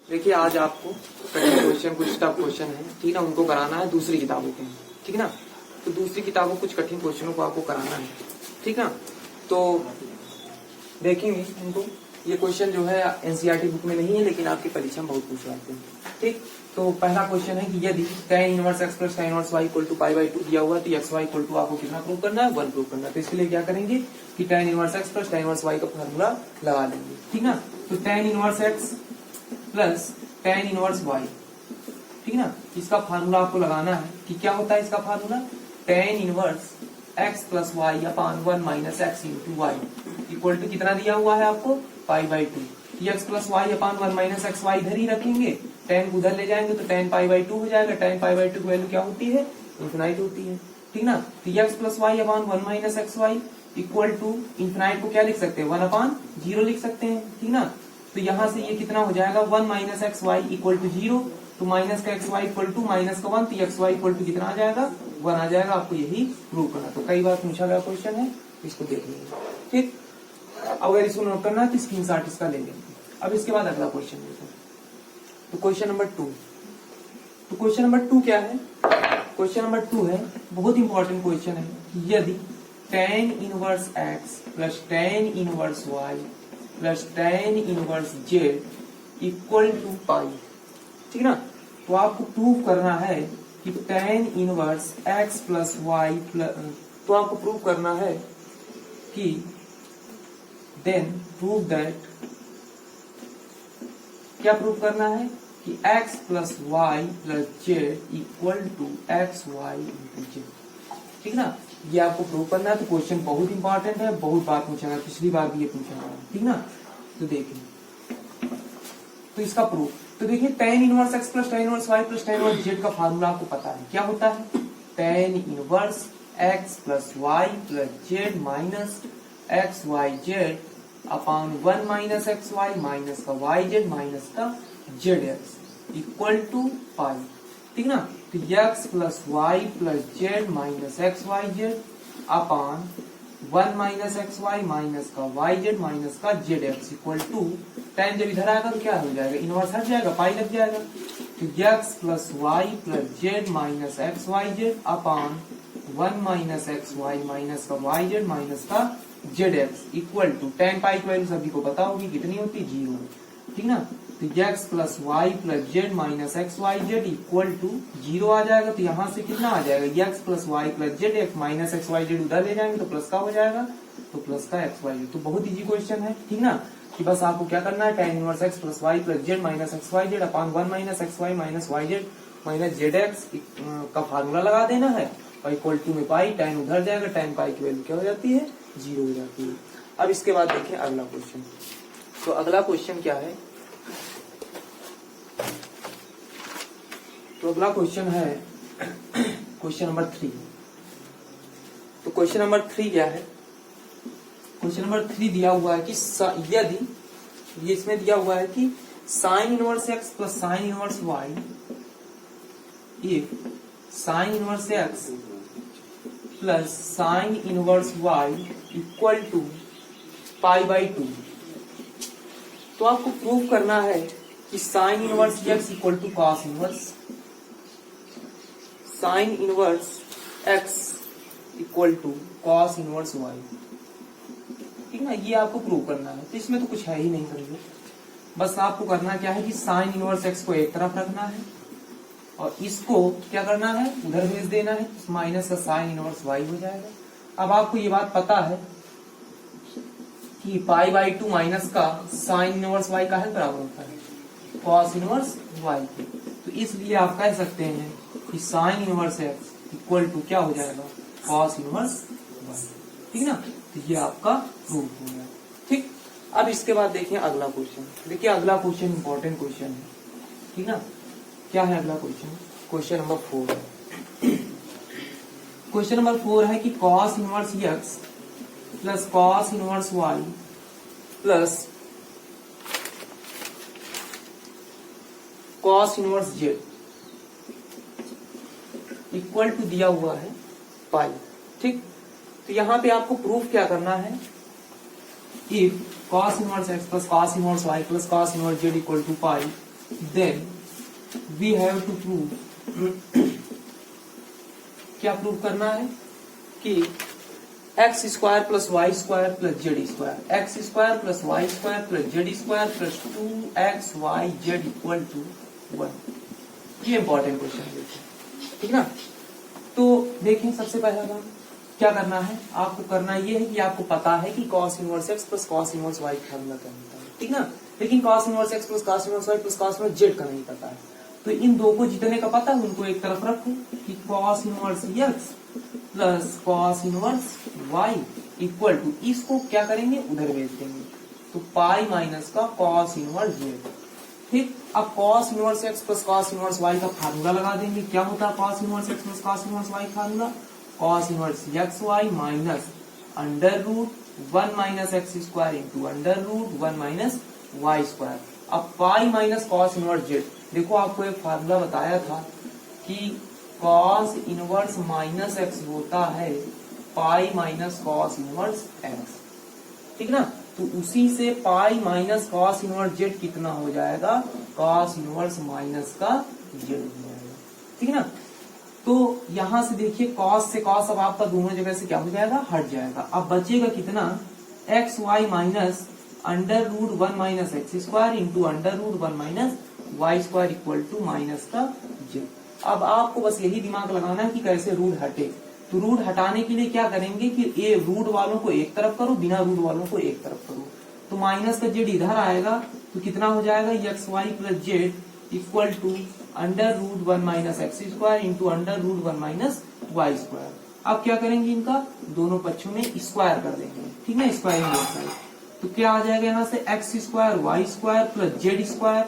देखिए आज आपको कठिन क्वेश्चन, कुछ टफ क्वेश्चन है, ठीक है, उनको कराना है दूसरी किताबों के, ठीक है ना। तो दूसरी किताबों कुछ कठिन क्वेश्चनों को आपको कराना है, ठीक है। तो देखेंगे उनको। ये क्वेश्चन जो है एनसीईआरटी बुक में नहीं है, लेकिन आपकी परीक्षा में बहुत पूछे जाते हैं, ठीक। तो पहला क्वेश्चन है कि यदि tan inverse x plus tan inverse y equal to pi by 2 दिया हुआ, तो x y इक्वल टू आपको कितना प्रूव करना है, 1 प्रूव करना है। तो इसके लिए क्या करेंगे कि tan inverse x plus tan inverse y का फॉर्मूला लगा देंगे, ठीक ना। तो tan inverse x plus tan inverse y, ठीक ना, इसका फार्मूला आपको लगाना है कि क्या होता है इसका formula, tan inverse x plus y upon 1 minus x into y equal to कितना दिया हुआ है आपको, pi by 2। X plus y upon 1 minus x y इधर ही रखेंगे, tan उधर ले जाएंगे तो tan पाई बाई 2 हो जाएगा। tan पाई बाई 2 की वैल्यू क्या होती है, इन्फिनाइट होती है, ठीक ना। तो x plus y upon 1 minus x y equal to infinite को क्या लिख सकते हैं, 1 अपान 0 लिख सकते हैं, ठीक ना। तो यहाँ से ये कितना हो जाएगा, 1 minus x y equal to 0, तो माइनस का x y equal to minus का 1, तो एक्स वाई इक्वल टू कितना आ जाएगा, 1 आ जाएगा। आपको यही प्रूव करना। तो कई बार पूछा गया क्वेश्चन है, इसको देख लीजिए, ठीक। अगर इसको नोट करना है तो स्क्रीनशॉट इसका ले लेंगे। अब इसके बाद अगला क्वेश्चन देखो, तो क्वेश्चन नंबर 2। तो क्वेश्चन नंबर 2 क्या है, क्वेश्चन नंबर 2 है, बहुत इंपॉर्टेंट क्वेश्चन है, यदि tan inverse x plus tan inverse y plus tan inverse z equal to pi, ठीक ना। तो आपको प्रूव करना है कि tan inverse x plus y तो आपको प्रूव करना है कि देन प्रूव दैट, क्या प्रूव करना है कि x plus Y plus Z equal to X Y into Z, ठीक ना। ये आपको प्रूव करना है। तो क्वेश्चन बहुत इंपॉर्टेंट है, बहुत बार पूछा गया, पिछली बार भी ये पूछा गया, ठीक ना। तो देखिए, तो इसका प्रूफ, तो देखिए tan inverse x plus tan inverse y plus tan inverse z का फार्मूला आपको पता है, क्या होता है, tan inverse x plus y plus z minus x Y Z upon 1 minus x Y minus का वाई जेड माइनस का Z x equal to pi, ठीक ना। तो x plus Y plus Z minus x Y Z upon 1 minus x Y minus का Y Z minus का Z x equal to, tan जब इधर आएगा तो क्या हो जाएगा, इनवर्स हट जाएगा, पाई लग जाएगा। तो x plus Y plus Z minus x Y Z upon 1 minus x Y minus का वाई जेड माइनस का Z x equal to, tan pi की वैल्यू सभी को पता होगी कितनी होती है, 0, ठीक ना। तो x plus Y plus Z minus x Y z equal to 0 आ जाएगा। तो यहाँ से कितना आ जाएगा, x plus Y plus z x minus x Y z उधर ले जाएंगे तो प्लस का हो जाएगा, तो प्लस का एक्स वाई जेड। तो बहुत इजी क्वेश्चन है, ठीक ना, कि बस आपको क्या करना है, tan inverse x plus Y plus Z minus x Y Z upon 1 minus x Y minus Y Z minus Z X का फार्मूला लगा देना है, और इक्वल टू में पाई, tan उधर जाएगा, tan पाई की वैल्यू क्या हो जाती है, 0 हो जाती है। अब इसके बाद देखें अगला क्वेश्चन। तो अगला क्वेश्चन क्या है, तो अगला क्वेश्चन है क्वेश्चन नंबर 3। तो क्वेश्चन नंबर 3 क्या है, क्वेश्चन नंबर 3 दिया हुआ है कि यदि, ये इसमें दिया हुआ है कि sine inverse x plus sine inverse y if sine inverse x plus sine inverse Y equal to pi by 2, तो आपको प्रूव करना है कि sine inverse x equal to cos inverse sine inverse x equal to cos inverse y, ठीक ना। ये आपको prove करना है। तो इसमें तो कुछ है ही नहीं, समझो, बस आपको करना क्या है कि साइन इनवर्स एक्स को एक तरफ रखना है और इसको क्या करना है, उधर भेज देना है, माइनस का साइन इनवर्स वाई हो जाएगा। अब आपको ये बात पता है कि पाई बाई 2 माइनस का साइन इनवर्स वाई का है बराबर होता है कॉस इनवर्स वाई के। तो इसलिए आप कह सकते हैं कि sine inverse x equal to क्या हो जाएगा, कॉस इनवर्स वाई, ठीक ना। तो ये आपका प्रूफ हो गया, ठीक। अब इसके बाद देखिए अगला क्वेश्चन। देखिए अगला क्वेश्चन इंपॉर्टेंट क्वेश्चन है, ठीक ना। क्या है अगला क्वेश्चन, क्वेश्चन नंबर 4 है। क्वेश्चन नंबर 4 है कि cos inverse x plus cos inverse Y plus cos inverse Z equal to दिया हुआ है पाई, ठीक। तो यहाँ पे आपको प्रूफ क्या करना है, if cos inverse x plus cos inverse y plus cos inverse z equal to pi, then we have to prove, क्या प्रूव करना है कि x square plus y square plus z square, x square plus y square plus z square plus 2xyz equal to 1। ये important question है, ठीक ना। तो देखिए सबसे पहला काम क्या करना है, आपको करना ये है कि आपको पता है कि cos inverse x plus cos inverse y formula क्या होता है, ठीक ना। लेकिन cos inverse x plus cos inverse y plus cos inverse z का नहीं पता है। तो इन दो को जितने का पता है उनको एक तरफ रखो कि cos inverse x plus cos inverse y equal to, इसको क्या करेंगे उधर भेज देंगे, तो पाई माइनस का cos इनवर्स z। ठीक, अब cos inverse x plus cos inverse y का फार्मूला लगा देंगे। क्या होता है cos inverse x plus cos inverse y formula, cos inverse xy minus under root 1 minus x square into under root 1 minus y square. अब pi minus cos inverse z, देखो आपको एक फार्मूला बताया था कि cos इनवर्स माइनस x होता है पाई minus cos inverse x, ठीक ना। तो उसी से पाई माइनस cos इनवर्स z कितना हो जाएगा, cos इनवर्स माइनस का z हो जाएगा, ठीक ना। तो यहां से देखिए cos से cos अब आपका दोनों जगह से क्या हो जाएगा, हट जाएगा। अब बचेगा कितना, x Y minus under root 1 minus x square into under root 1 minus y square equal to minus का z। अब आपको बस यही दिमाग लगाना है कि कैसे रूट हटे। तो रूट हटाने के लिए क्या करेंगे कि ए रूट वालों को एक तरफ करो, बिना रूट वालों को एक तरफ करो। तो माइनस का जेड इधर आएगा तो कितना हो जाएगा, x y plus Z equal to under root 1 minus x square into under root 1 minus y square. अब क्या करेंगे, इनका दोनों पक्षों में स्क्वायर कर देंगे, ठीक ना, स्क्वायर बोथ साइड। तो क्या आ जाएगा यहाँ से x square y square plus z square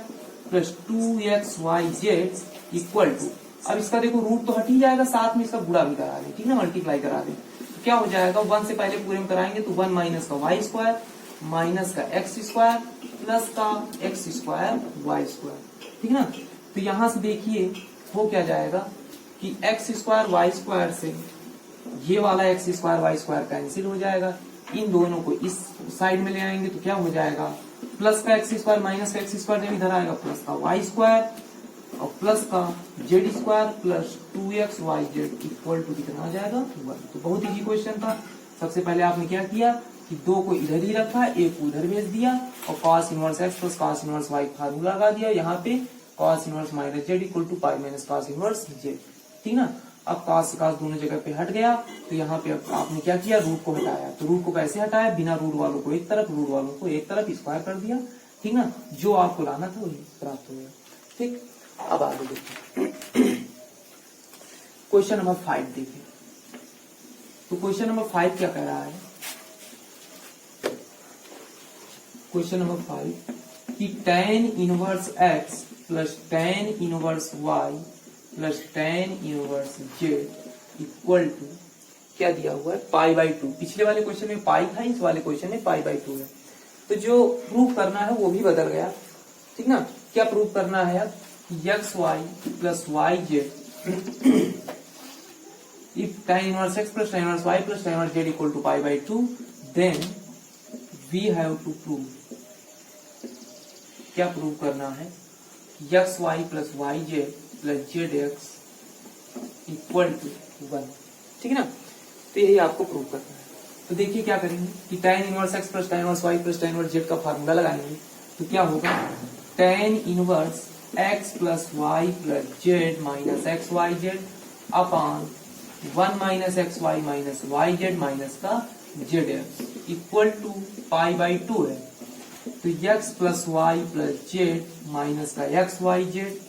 plus 2xyz equal to, अब इसका देखो रूट तो हट ही जाएगा, साथ में इसका गुणा भी करा दें, ठीक ना, मल्टीप्लाई करा दें। तो क्या हो जाएगा, 1 से पहले पूरे में कराएंगे तो 1 माइनस का वाई स्क्वायर माइनस का एक्स स्क्वायर प्लस का एक्स स्क्वायर वाई स्क्वायर, ठीक ना। तो यहां से देखिए हो क्या जाएगा कि एक्स स्क्वायर वाई स्क्वायर से ये वाला x square y square cancel हो जाएगा, इन दोनों को इस साइड में ले आएंगे तो क्या हो जाएगा, प्लस का एक्स स्क्वायर माइनस का एक्स स्क्वायर जब इधर आएगा प्लस का वाई स्क्वायर और प्लस का z square plus 2xyz equal to कितना आ जाएगा 1। तो बहुत इजी क्वेश्चन था। सबसे पहले आपने क्या किया कि दो को इधर ही रखा, एक को उधर भेज दिया और cos inverse x plus cos inverse y formula लगा दिया। यहाँ पे cos inverse minus z equal to pi minus cos inverse z, ठीक ना। अब cos से cos दोनों जगह पे हट गया, तो यहाँ पे आपने क्या किया, रूट को हटाया। तो रूट को कैसे हटाया, बिना रूट वालों को एक तरफ, रूट वालों को एक तरफ स्क्वायर कर दिया, ठीक ना। जो आपको लाना था वही प्राप्त हो गया, ठीक। अब आगे देखिए क्वेश्चन नंबर 5 देखिए। तो क्वेश्चन नंबर 5 क्या कह रहा है, क्वेश्चन नंबर 5 कि tan inverse x plus tan inverse y plus tan inverse z equal to क्या दिया हुआ है, पाई बाई 2। पिछले वाले क्वेश्चन में पाई था, इस वाले क्वेश्चन में पाई बाई 2 है। तो जो प्रूफ करना है वो भी बदल गया, ठीक ना। क्या प्रूफ करना है, अब x y plus y z if tan inverse x plus tan inverse y plus tan inverse z equal to pi by 2, then we have to prove, क्या प्रूव करना है, x y plus y z plus z x equal to 1, ठीक है ना। तो यही आपको prove करना है। तो देखिए क्या करेंगे कि tan inverse x plus tan inverse y plus tan inverse z का फार्मूला लगाएंगे। तो क्या होगा, tan inverse x plus y plus z minus x Y Z upon 1 minus x Y minus Y Z minus का Z x equal to pi by 2 है। तो x plus Y plus Z minus का x Y Z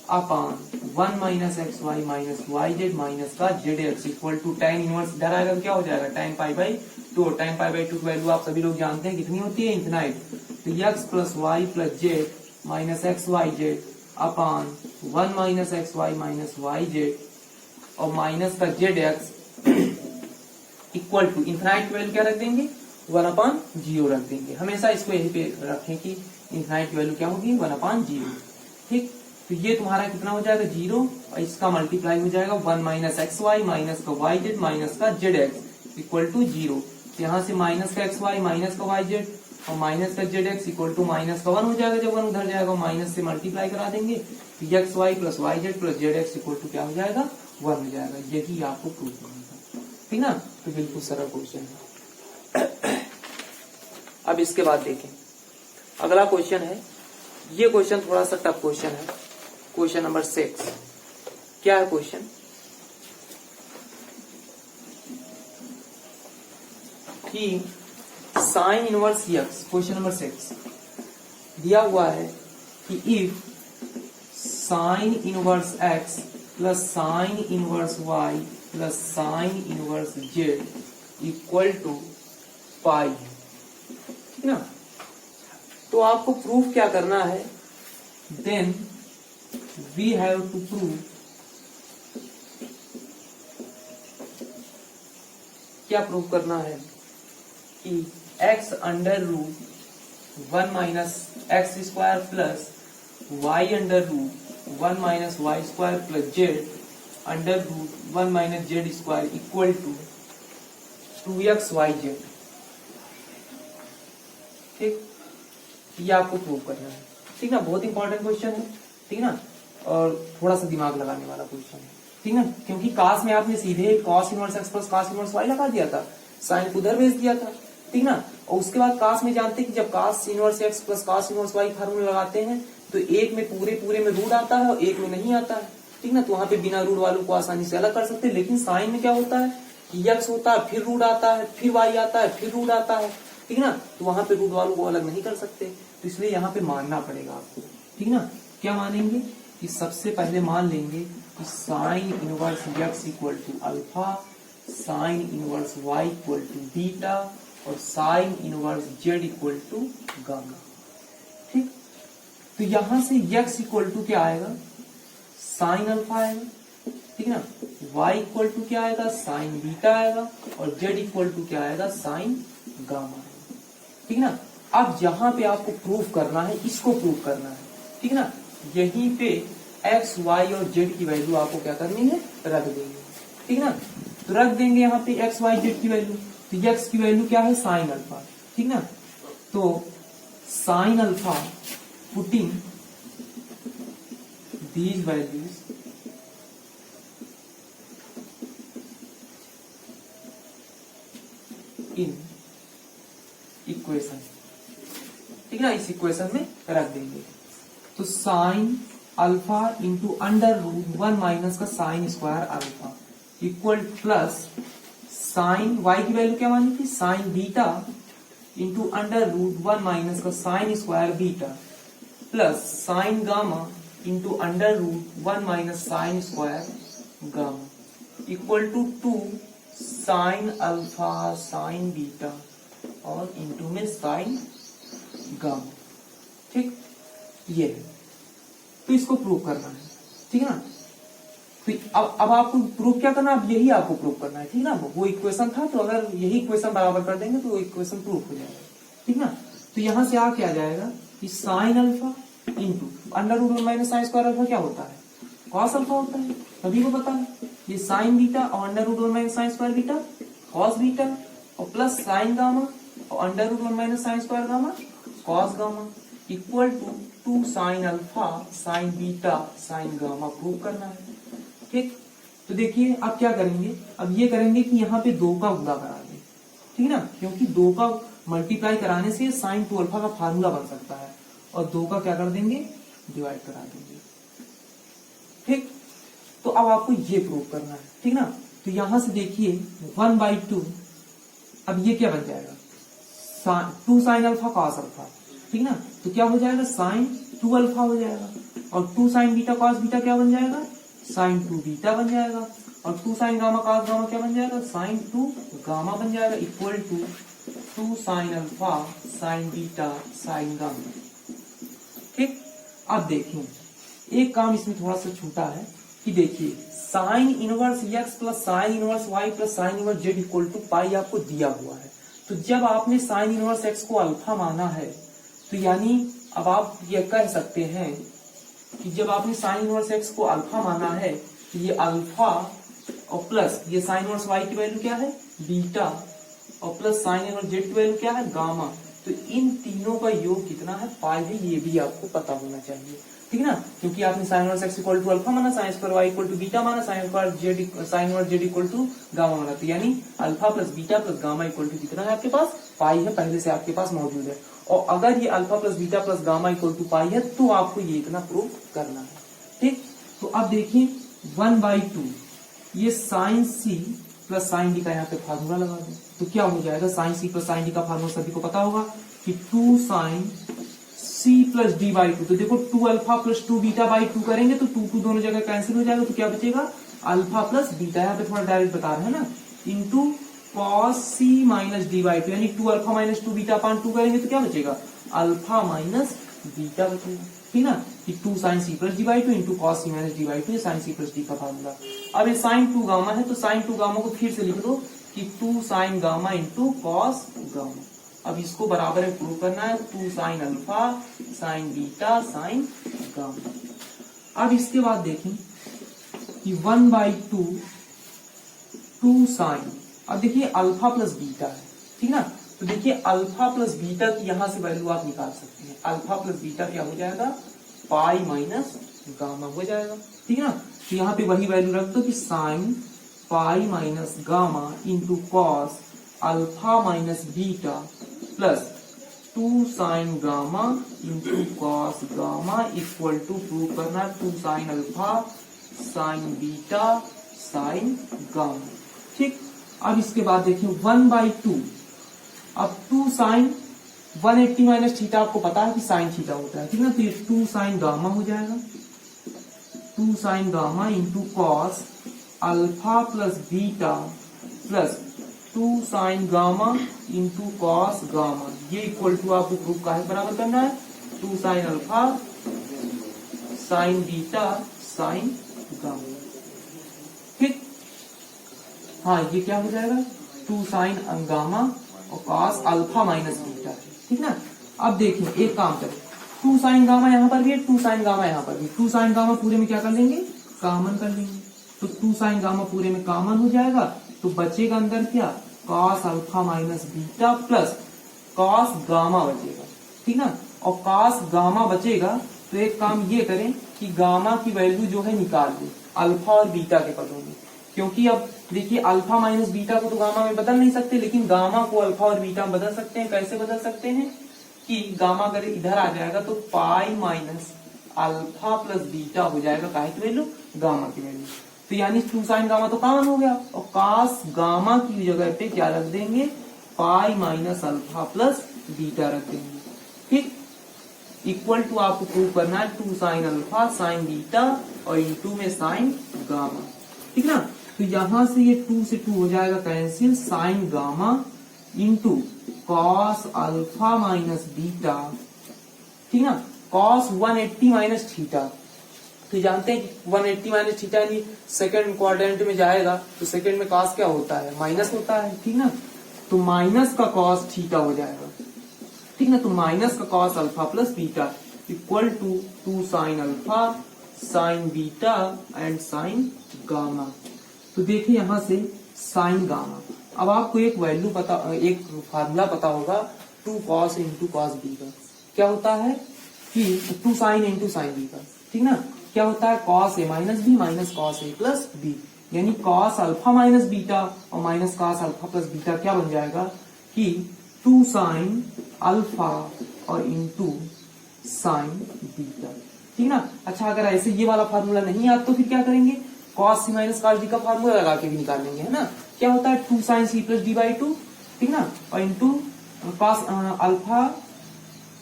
upon 1 minus x Y minus Y Z minus का Z x equal to tan inverse इधर आएगा तो क्या हो जाएगा, tan pi by 2। tan pi by 2 की वैल्यू आप सभी लोग जानते हैं कितनी होती है, इनफिनाइट। तो x plus Y plus Z minus x Y Z upon 1 minus x Y minus Y z और माइनस का Z x equal to infinite value क्या रख देंगे, 1/0 रख देंगे। हमेशा इसको यही पे रखें कि इनफिनाइट वैल्यू क्या होगी, 1/0, ठीक। तो ये तुम्हारा कितना हो जाएगा 0 और इसका मल्टीप्लाई हो जाएगा 1 माइनस एक्स वाई माइनस का वाई जेड माइनस का जेड एक्स इक्वल टू 0। यहाँ से माइनस का एक्स वाई माइनस का वाई जेड और माइनस का Z x equal to minus का 1 हो जाएगा। जब 1 उधर जाएगा माइनस से मल्टीप्लाई करा देंगे तो x y plus y z plus z x equal to क्या हो जाएगा 1 हो जाएगा। यही आपको प्रूव करना था, ठीक ना। तो बिल्कुल सरल क्वेश्चन है। अब इसके बाद देखें अगला क्वेश्चन है। ये क्वेश्चन थोड़ा सा टफ क्वेश्चन है, क्वेश्चन नंबर 6। क्या है क्वेश्चन? कि sine inverse X, question number 6 दिया हुआ है कि if sine inverse x plus sine inverse Y plus sine inverse Z equal to pi, ठीक ना। तो आपको प्रूफ क्या करना है? Then we have to prove, क्या प्रूफ करना है कि x under root 1 minus x square plus y under root 1 minus y square plus z under root 1 minus z square equal to 2x y z, ठीक। ये आपको prove करना है, ठीक ना। बहुत इंपॉर्टेंट क्वेश्चन है, ठीक ना, और थोड़ा सा दिमाग लगाने वाला क्वेश्चन है, ठीक ना। क्योंकि कास में आपने सीधे cos inverse x plus cos inverse y लगा दिया था, साइन को उधर भेज दिया था, ठीक ना। और उसके बाद कास में जानते हैं कि जब cos inverse x plus cos inverse y formula लगाते हैं तो एक में पूरे में रूट आता है और एक में नहीं आता है, ठीक ना। तो वहां पे बिना रूट वालों को आसानी से अलग कर सकते हैं। लेकिन साइन में क्या होता है कि x होता है, फिर रूट आता है, फिर y आता है, फिर रूट आता है, ठीक ना। तो वहां पे रूट वालों को अलग नहीं कर सकते, तो इसलिए यहाँ पे मानना पड़ेगा आपको, ठीक ना। क्या मानेंगे कि सबसे पहले मान लेंगे कि sine inverse x equal to alpha, sine inverse Y equal to beta और sine inverse Z equal to gamma, ठीक। तो यहां से x इक्वल टू क्या आएगा? साइन अल्फा आएगा, ठीक ना। y इक्वल टू क्या आएगा? साइन बीटा आएगा और z इक्वल टू क्या आएगा? साइन गामा आएगा, ठीक ना। अब यहाँ पे आपको प्रूफ करना है, इसको प्रूफ करना है, ठीक ना। यहीं पे x, y और z की वैल्यू आपको क्या करनी है? रख देंगे, ठीक ना। तो रख देंगे यहाँ पे x, y, z की वैल्यू। तो x की वैल्यू क्या है? साइन अल्फा, ठीक ना। तो sine alpha putting these values in equation, ठीक ना, इस इक्वेशन में रख देंगे। तो sine alpha into under root 1 minus का sine square alpha equal plus sine y की वैल्यू क्या मानी थी? Sine beta into under root 1 minus का sine square beta plus sine gamma into under root 1 minus sine square gamma equal to 2 sine alpha sine beta और into में sine gamma, ठीक। ये है, तो इसको प्रूव करना है, ठीक है ना। तो अब आपको प्रूव क्या करना है? अब यही आपको प्रूव करना है, ठीक ना। वो इक्वेशन था, तो अगर यही इक्वेशन बराबर कर देंगे तो वो इक्वेशन प्रूव हो जाएगा, ठीक ना। तो यहां से आ क्या जाएगा कि sine alpha into under root 1 minus sine square alpha क्या होता है? कॉस अल्फा होता है, सभी को पता है। ये साइन बीटा और under root 1 minus sine square beta cos beta और प्लस साइन गामा और under root 1 minus sine square gamma cos gamma equal to 2 sine alpha sine beta sine gamma prove करना है, ठीक। तो देखिए अब क्या करेंगे? अब ये करेंगे कि यहाँ पे 2 का गुणा करा दें, ठीक ना, क्योंकि 2 का मल्टीप्लाई कराने से साइन 2 अल्फा का फार्मूला बन सकता है और 2 का क्या कर देंगे? डिवाइड करा देंगे, ठीक। तो अब आपको ये प्रूव करना है, ठीक ना। तो यहां से देखिए 1/2, अब ये क्या बन जाएगा? 2 साइन अल्फा कॉस अल्फा, ठीक ना। तो क्या हो जाएगा? साइन 2 अल्फा हो जाएगा और 2 साइन बीटा कॉस बीटा क्या बन जाएगा? साइन 2 बीटा बन जाएगा और 2 साइन गामा कॉस गामा क्या बन जाएगा? साइन 2 गामा बन जाएगा equal to 2 sine alpha sine beta sine gamma, ठीक। अब देखिए एक काम इसमें थोड़ा सा छूटा है कि देखिए sine inverse x plus sine inverse Y plus sine inverse Z equal to pi आपको दिया हुआ है। तो जब आपने साइन इनवर्स एक्स को अल्फा माना है तो यानी अब आप ये कह सकते हैं कि जब आपने साइन इनवर्स एक्स को अल्फा माना है तो ये अल्फा और प्लस ये साइन इनवर्स वाई की वैल्यू क्या है? बीटा और प्लस साइन इनवर्स जेड की वैल्यू क्या है? गामा। तो इन तीनों का योग कितना है, पाई है, ये भी आपको पता होना चाहिए, ठीक है ना, क्योंकि आपने sine inverse x equal to alpha माना, sine square y equal to beta माना, sine inverse z equal to gamma माना, तो यानी alpha plus beta plus gamma equal to कितना है आपके पास, पाई है, पहले से आपके पास मौजूद है। और अगर ये alpha plus beta plus gamma equal to pi है तो आपको ये इतना प्रूव करना है, ठीक। तो अब देखिए 1/2 ये sine C plus sine D का यहाँ पे फार्मूला लगा दो, तो क्या हो जाएगा, sine C plus sine D का फार्मूला सभी को पता होगा कि 2 sine C plus D by 2। तो देखो 2 अल्फा प्लस 2 बीटा बाई 2 करेंगे तो 2 दोनों जगह कैंसिल हो जाएगा, तो क्या बचेगा, अल्फा प्लस बीटा, यहाँ पे थोड़ा डायरेक्ट बता रहे हैं ना, into cos C minus D by 2, यानी 2 अल्फा माइनस 2 बीटा अपान 2 करेंगे तो क्या बचेगा, अल्फा माइनस बीटा बचेगा, ठीक ना, कि 2 sine C plus D by 2 into cos C minus D by 2, sine C plus D का फार्मूला। अब ये साइन 2 गामा है तो साइन 2 गामा को फिर से लिख दो कि 2 sine gamma into cos gamma. अब इसको बराबर में प्रूव करना है, 2 sine alpha sine beta sine gamma. अब इसके बाद देखें कि 1/2 2 साइन, अब देखिए अल्फा प्लस बीटा है, ठीक ना, तो देखिए अल्फा प्लस बीटा की यहां से वैल्यू आप निकाल सकते हैं, अल्फा प्लस बीटा क्या हो जाएगा, पाई माइनस गामा हो जाएगा, ठीक ना, तो यहाँ पे वही वैल्यू रख दो कि sine pi minus gamma into cos alpha minus beta plus 2 sine gamma into cos gamma equal to prove करना 2 sine alpha sine beta sine gamma, ठीक। अब इसके बाद देखिए 1/2, अब 2 साइन 180 माइनस थीटा, आपको पता है कि साइन थीटा होता है, ठीक ना, तो ये 2 साइन गामा हो जाएगा, 2 sine gamma into cos alpha plus beta plus 2 sine gamma into cos gamma, ये इक्वल टू आपको प्रूफ का है बराबर करना है 2 sine alpha sine beta sine gamma, ठीक। हाँ, ये क्या हो जाएगा, 2 साइन गामा और कॉस अल्फा माइनस बीटा, ठीक ना। अब देखिए एक काम करें, 2 साइन गामा यहाँ पर भी है, 2 साइन गामा यहाँ पर भी, 2 साइन गामा पूरे में क्या कर लेंगे, कॉमन कर लेंगे, तो 2 साइन गामा पूरे में कॉमन हो जाएगा, तो बचेगा अंदर क्या, cos alpha minus beta plus cos gamma बचेगा, ठीक ना, और कॉस गामा बचेगा तो एक काम ये करें कि गामा की वैल्यू जो है निकाल दें अल्फा और बीटा के पदों में, क्योंकि अब देखिए अल्फा माइनस बीटा को तो गामा में बदल नहीं सकते, लेकिन गामा को अल्फा और बीटा में बदल सकते हैं। कैसे बदल सकते हैं कि गामा अगर इधर आ जाएगा तो pi minus alpha plus beta हो जाएगा, काहे की वैल्यू, गामा की वैल्यू, तो यानी 2 साइन गामा तो कॉमन हो गया, और कॉस गामा की जगह पे क्या रख देंगे, pi minus alpha plus beta रख देंगे, ठीक। इक्वल टू आपको प्रूव करना है 2 साइन अल्फा साइन बीटा और इंटू में साइन गामा, ठीक ना, तो यहां से ये 2 से 2 हो जाएगा cancel, sign gamma into cos alpha minus beta, ठीक ना, कॉस 180 माइनस थीटा, तो जानते हैं कि 180 माइनस थीटा यानी सेकंड क्वाड्रेंट में जाएगा तो सेकंड में कॉस क्या होता है, माइनस होता है, ठीक ना, तो माइनस का कॉस थीटा हो जाएगा, ठीक ना, तो माइनस का cos alpha plus beta equal to 2 sine alpha sine beta and sine gamma. तो देखिए यहां से साइन गामा, अब आपको एक वैल्यू पता, एक फार्मूला पता होगा 2 कॉस इंटू कॉस बी का, क्या होता है कि 2 साइन इंटू साइन बी का, ठीक ना, क्या होता है cos A minus B minus cos A plus B, यानी कॉस अल्फा माइनस बीटा और minus cos alpha plus beta क्या बन जाएगा कि 2 साइन अल्फा और इंटू साइन बीटा, ठीक ना। अच्छा, अगर ऐसे ये वाला फार्मूला नहीं आता तो फिर क्या करेंगे, cos C minus cos D का फार्मूला लगा के भी निकाल लेंगे, है ना, क्या होता है 2 sine C plus D by 2, ठीक ना, और इंटू कॉस अल्फा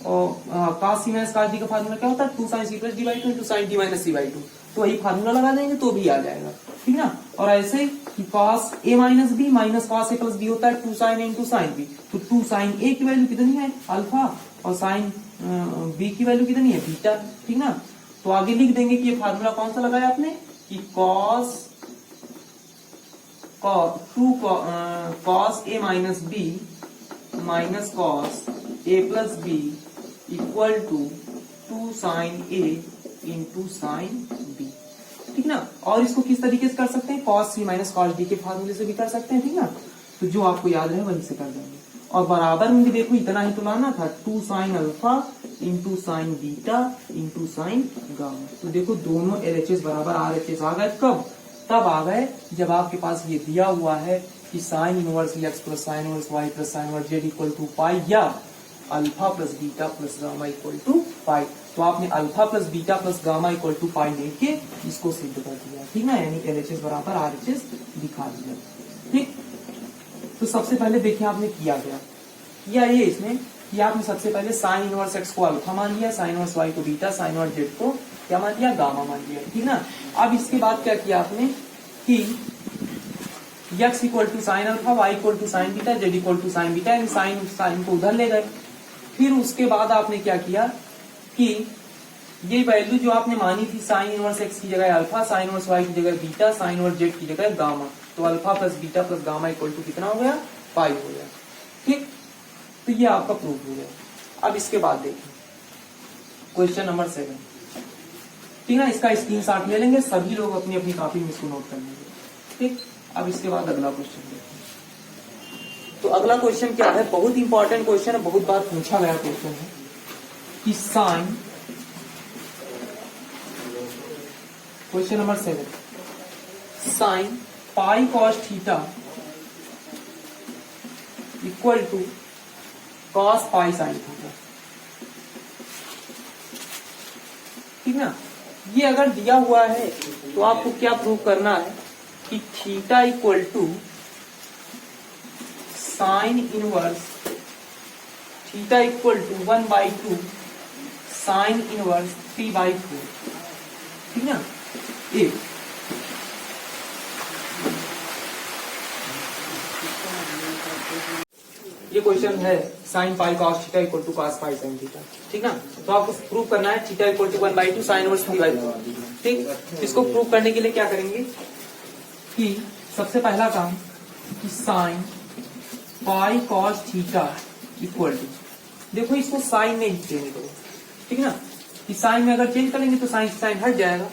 और cos C minus cos D का फार्मूला क्या होता है 2 sine C plus D by 2 into sine D minus C by 2, तो वही फार्मूला लगा देंगे तो भी आ जाएगा, ठीक ना। और ऐसे कि cos A minus B minus cos A plus B होता है 2 sine A into sine B, तो 2 साइन ए की वैल्यू कितनी है, अल्फा, और साइन बी की वैल्यू कितनी है, बीटा, ठीक ना। तो आगे लिख देंगे कि ये फार्मूला कौन सा लगाया आपने कि cos 2 A minus B minus cos A plus B equal to 2 sine A into sine B, ठीक ना। और इसको किस तरीके से कर सकते हैं, cos C minus cos D के फार्मूले से भी कर सकते हैं, ठीक ना, तो जो आपको याद रहे वहीं से कर देंगे। और बराबर में भी देखो इतना ही तो लाना था, 2 sine alpha into sine beta into sine gamma. तो देखो दोनों LHS बराबर RHS आ गए। कब? तब आ गए जब आपके पास ये दिया हुआ है कि sine inverse x plus sine inverse y plus sine inverse z equal to pi, या alpha plus beta plus gamma equal to pi. तो आपने alpha plus beta plus gamma equal to pi लेके इसको सिद्ध कर दिया, ठीक ना, यानी LHS बराबर RHS दिखा दिया। ठीक, तो सबसे पहले देखिए आपने किया ये इसमें कि आपने सबसे पहले साइन इनवर्स x को अल्फा मान लिया, साइन इनवर्स y को बीटा, साइन इनवर्स z को क्या मान लिया, गामा मान लिया, ठीक ना। अब इसके बाद क्या किया आपने कि x equal to sine alpha, y equal to sine beta, z equal to sine beta, यानी साइन को उधर ले गए। फिर उसके बाद आपने क्या किया कि ये वैल्यू जो आपने मानी थी साइन इनवर्स x की जगह अल्फा, साइन इनवर्स y की जगह बीटा, साइन इनवर्स z की जगह गामा, तो alpha plus beta plus gamma equal to कितना हो गया, पाई हो गया। ठीक, तो ये आपका प्रूफ हो गया। अब इसके बाद देखिए क्वेश्चन नंबर 7, ठीक ना, इसका स्क्रीनशॉट ले लेंगे सभी लोग, अपनी अपनी कॉपी में इसको नोट कर लेंगे। ठीक, अब इसके बाद अगला क्वेश्चन देखिए। तो अगला क्वेश्चन क्या है, बहुत इंपॉर्टेंट क्वेश्चन है, बहुत बार पूछा गया क्वेश्चन है कि sine, question number 7, sine pi cos theta equal to cos pi sine theta, ठीक ना। ये अगर दिया हुआ है तो आपको क्या प्रूव करना है कि theta equal to sine inverse theta equal to 1/2 sine inverse 3/4, ठीक ना। एक ये क्वेश्चन है sine pi cos theta equal to cos pi sine theta, ठीक ना। तो आपको प्रूव करना है theta equal to 1/2 sine inverse 3/4, ठीक। इसको प्रूव करने के लिए क्या करेंगे कि सबसे पहला काम कि sine pi cos theta equal to, देखो इसको साइन में ही चेंज करो, ठीक ना, कि साइन में अगर चेंज करेंगे तो साइन हट जाएगा।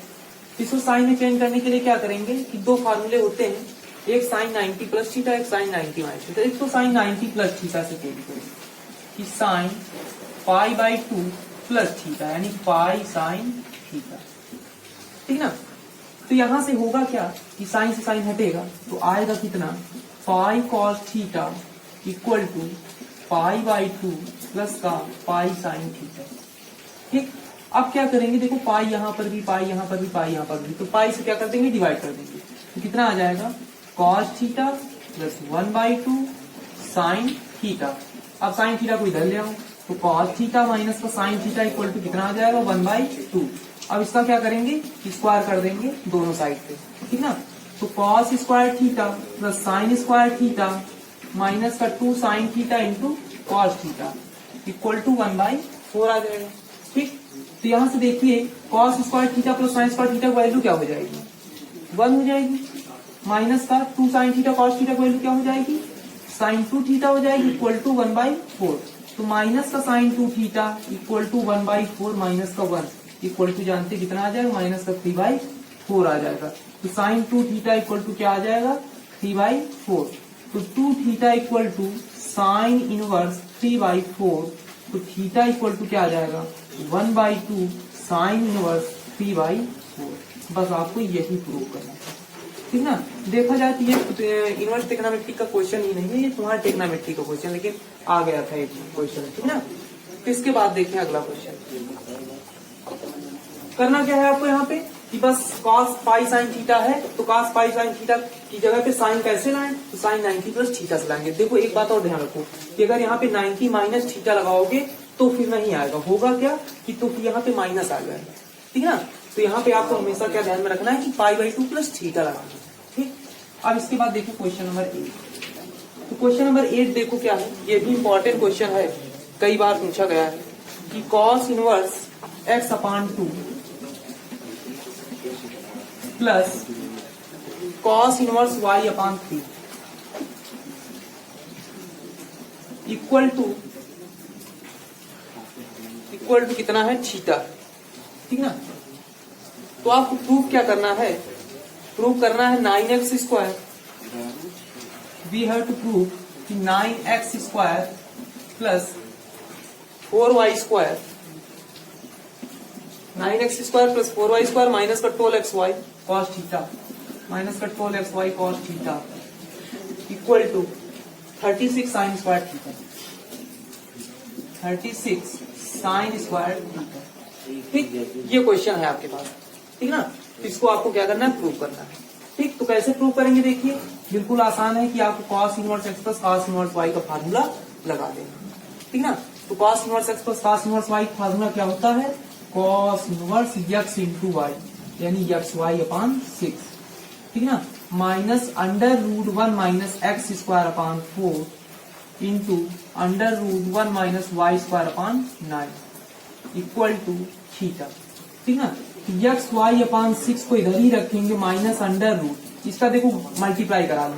इसको साइन में चेंज करने के लिए क्या करेंगे कि दो फार्मूले होते हैं, एक साइन 90 प्लस थीटा, एक साइन 90 माइनस थीटा। इसको साइन 90 प्लस थीटा से चेंज करेंगे कि साइन π/2 प्लस थीटा, यानी पाई साइन थीटा, ठीक ना। तो यहां से होगा क्या कि साइन से साइन हटेगा तो आएगा कितना, pi cos theta equal to π/2 plus का पाई साइन थीटा, ठीक। अब क्या करेंगे, देखो पाई यहां पर भी, पाई यहां पर भी, पाई यहां पर भी, तो पाई से क्या कर देंगे, डिवाइड कर देंगे, तो कितना आ जाएगा cos theta plus 1/2 sine theta. अब साइन थीटा को इधर ले आओ तो कॉस थीटा माइनस का साइन थीटा इक्वल टू कितना आ जाएगा, 1/2। अब इसका क्या करेंगे, स्क्वायर कर देंगे दोनों साइड पे, ठीक ना। तो cos square theta plus sine square theta minus का 2 sine theta into cos theta equal to 1/4 आ जाएगा, ठीक। तो यहां से देखिए cos square theta plus sine square theta की वैल्यू क्या हो जाएगी, 1 हो जाएगी, माइनस का 2 साइन थीटा कॉस थीटा की वैल्यू क्या हो जाएगी, साइन 2 थीटा हो जाएगी इक्वल टू 1/4। तो माइनस का sine 2 theta equal to 1/4 minus का 1 इक्वल टू जानते कितना आ जाएगा, माइनस का 3/4 आ जाएगा। तो साइन 2 थीटा इक्वल टू क्या आ जाएगा, 3/4। तो 2 theta equal to sine inverse 3/4, तो थीटा इक्वल टू क्या आ जाएगा, 1/2 साइन इनवर्स 3/4। बस आपको यही प्रूव करना है, ठीक ना। देखा जाए तो ये इनवर्स टेक्नोमेट्री का क्वेश्चन ही नहीं है, ये तुम्हारा टेक्नोमेट्री का क्वेश्चन, लेकिन आ गया था एक क्वेश्चन, ठीक ना। तो इसके बाद देखिए अगला क्वेश्चन करना क्या है आपको यहाँ पे कि बस cos पाई साइन थीटा है, तो cos पाई साइन थीटा की जगह पे साइन कैसे लाएं, तो साइन 90 प्लस थीटा से लाएंगे। देखो एक बात और ध्यान रखो कि अगर यहाँ पे 90 माइनस थीटा लगाओगे तो फिर नहीं आएगा, होगा क्या कि तो फिर यहाँ पे माइनस आ जाएगा, ठीक ना। तो यहाँ पे आपको हमेशा क्या ध्यान में रखना है कि π/2 प्लस थीटा लगाना, ठीक। अब इसके बाद देखो क्वेश्चन नंबर 8। तो क्वेश्चन नंबर 8 देखो क्या है, ये भी इंपॉर्टेंट क्वेश्चन है, कई बार पूछा गया है कि cos inverse x/2 plus cos inverse y/3 equal to कितना है, थीटा, ठीक ना। तो आपको प्रूफ क्या करना है, प्रूफ करना है 9x square, we have to prove कि 9x square plus 4y square, 9x square plus 4y square minus का 12xy कॉस थीटा, माइनस का 12xy cos theta equal to 36 sine square theta, 36 sine square theta. ठीक, ये question है आपके पास, ठीक ना। इसको आपको क्या करना है, प्रूव करना है। ठीक, तो कैसे प्रूव करेंगे, देखिए बिल्कुल आसान है कि आपको cos inverse x plus cos inverse y का फार्मूला लगा देना, ठीक ना। तो cos inverse x plus cos inverse y का फार्मूला क्या होता है, cos inverse x into y यानी एक्स वाई अपॉन 6, ठीक ना, minus under root 1 minus x square upon 4 into under root 1 minus y square upon 9 equal to theta, ठीक ना। X y upon 6 को इधर ही रखेंगे, माइनस अंडर रूट, इसका देखो मल्टीप्लाई करा लो,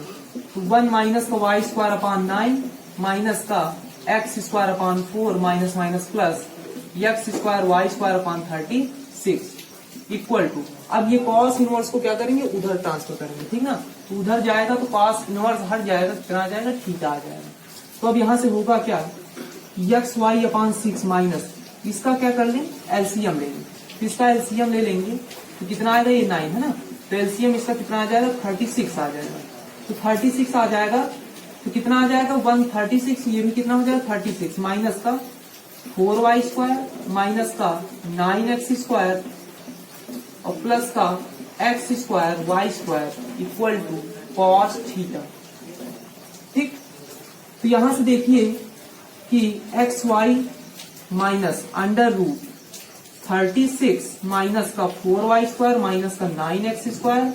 तो 1 माइनस का वाई स्क्वायर अपॉन 9 माइनस का x square upon 4 minus minus plus x square y square upon 36 equal to, अब ये कॉस इनवर्स को क्या करेंगे, उधर ट्रांसफर करेंगे, ठीक ना। तो उधर जाएगा तो कॉस इनवर्स हट जाएगा, कितना आ जाएगा, थीटा आ जाएगा। तो अब यहां से होगा क्या, एक्स वाई अपॉन 6 माइनस इसका क्या कर लें, एलसीएम ले लें, इसका एलसीएम ले लेंगे तो कितना आएगा, ये 9 है ना, तो एलसीएम इसका कितना आ जाएगा, 36 आ जाएगा। तो 36 आ जाएगा तो कितना आ जाएगा, 136, ये भी कितना हो जाएगा 36 माइनस का 4y स्क्वायर माइनस का 9x स्क्वायर और प्लस का x square y square equal to cos theta. ठीक, तो यहां से देखिए कि x Y minus under root 36 minus का 4y स्क्वायर माइनस का 9x स्क्वायर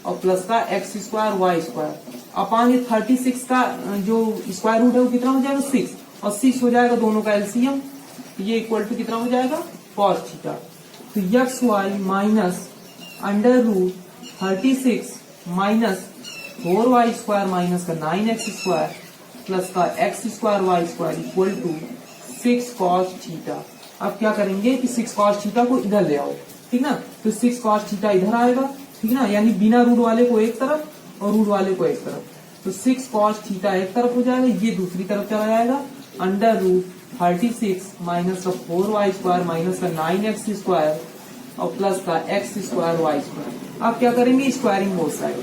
और प्लस का x square y square upon ये 36 का जो स्क्वायर रूट है वो कितना हो जाएगा, 6 और 6 हो जाएगा दोनों का एलसीएम, ये इक्वल टू कितना हो जाएगा, कॉस थीटा। तो x Y minus under root 36 minus 4y square minus का 9x स्क्वायर प्लस का x square y square equal to 6 cos theta. अब क्या करेंगे कि 6 कॉस थीटा को इधर ले आओ, ठीक ना, तो 6 कॉस थीटा इधर आएगा, ठीक ना, यानी बिना रूट वाले को एक तरफ और रूट वाले को एक तरफ, तो 6 कॉस थीटा एक तरफ हो जाएगा, ये दूसरी तरफ चला जाएगा, अंडर रूट 36 माइनस का 4y स्क्वायर माइनस का 9x स्क्वायर और प्लस का x स्क्वायर y स्क्वायर। अब क्या करेंगे, स्क्वायरिंग बोथ साइड,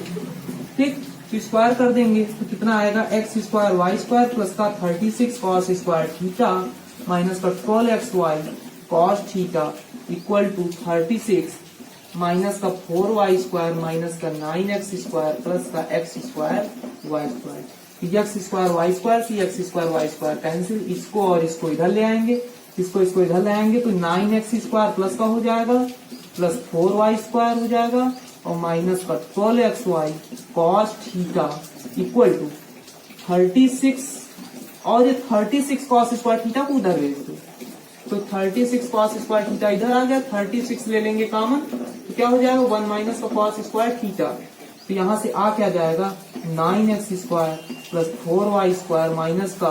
ठीक, तो स्क्वायर कर देंगे तो कितना आएगा, x square y square plus का 36 कॉस स्क्वायर थीटा माइनस का 12xy cos theta equal to 36 minus का 4y स्क्वायर माइनस का 9x स्क्वायर प्लस का x square y square. X square y square सी x square y square cancel, इसको और इसको इधर ले आएंगे, इसको इधर ले आएंगे तो 9x स्क्वायर प्लस का हो जाएगा प्लस 4y स्क्वायर हो जाएगा और माइनस का 12xy cos theta equal to 36 और ये 36 कॉस स्क्वायर थीटा को उधर ले लेंगे, तो 36 कॉस स्क्वायर थीटा इधर आ गया, 36 ले लेंगे कॉमन तो क्या हो जाएगा 1 माइनस का कॉस स्क्वायर थीटा, तो यहाँ से आ क्या जाएगा 9x square plus 4y square minus का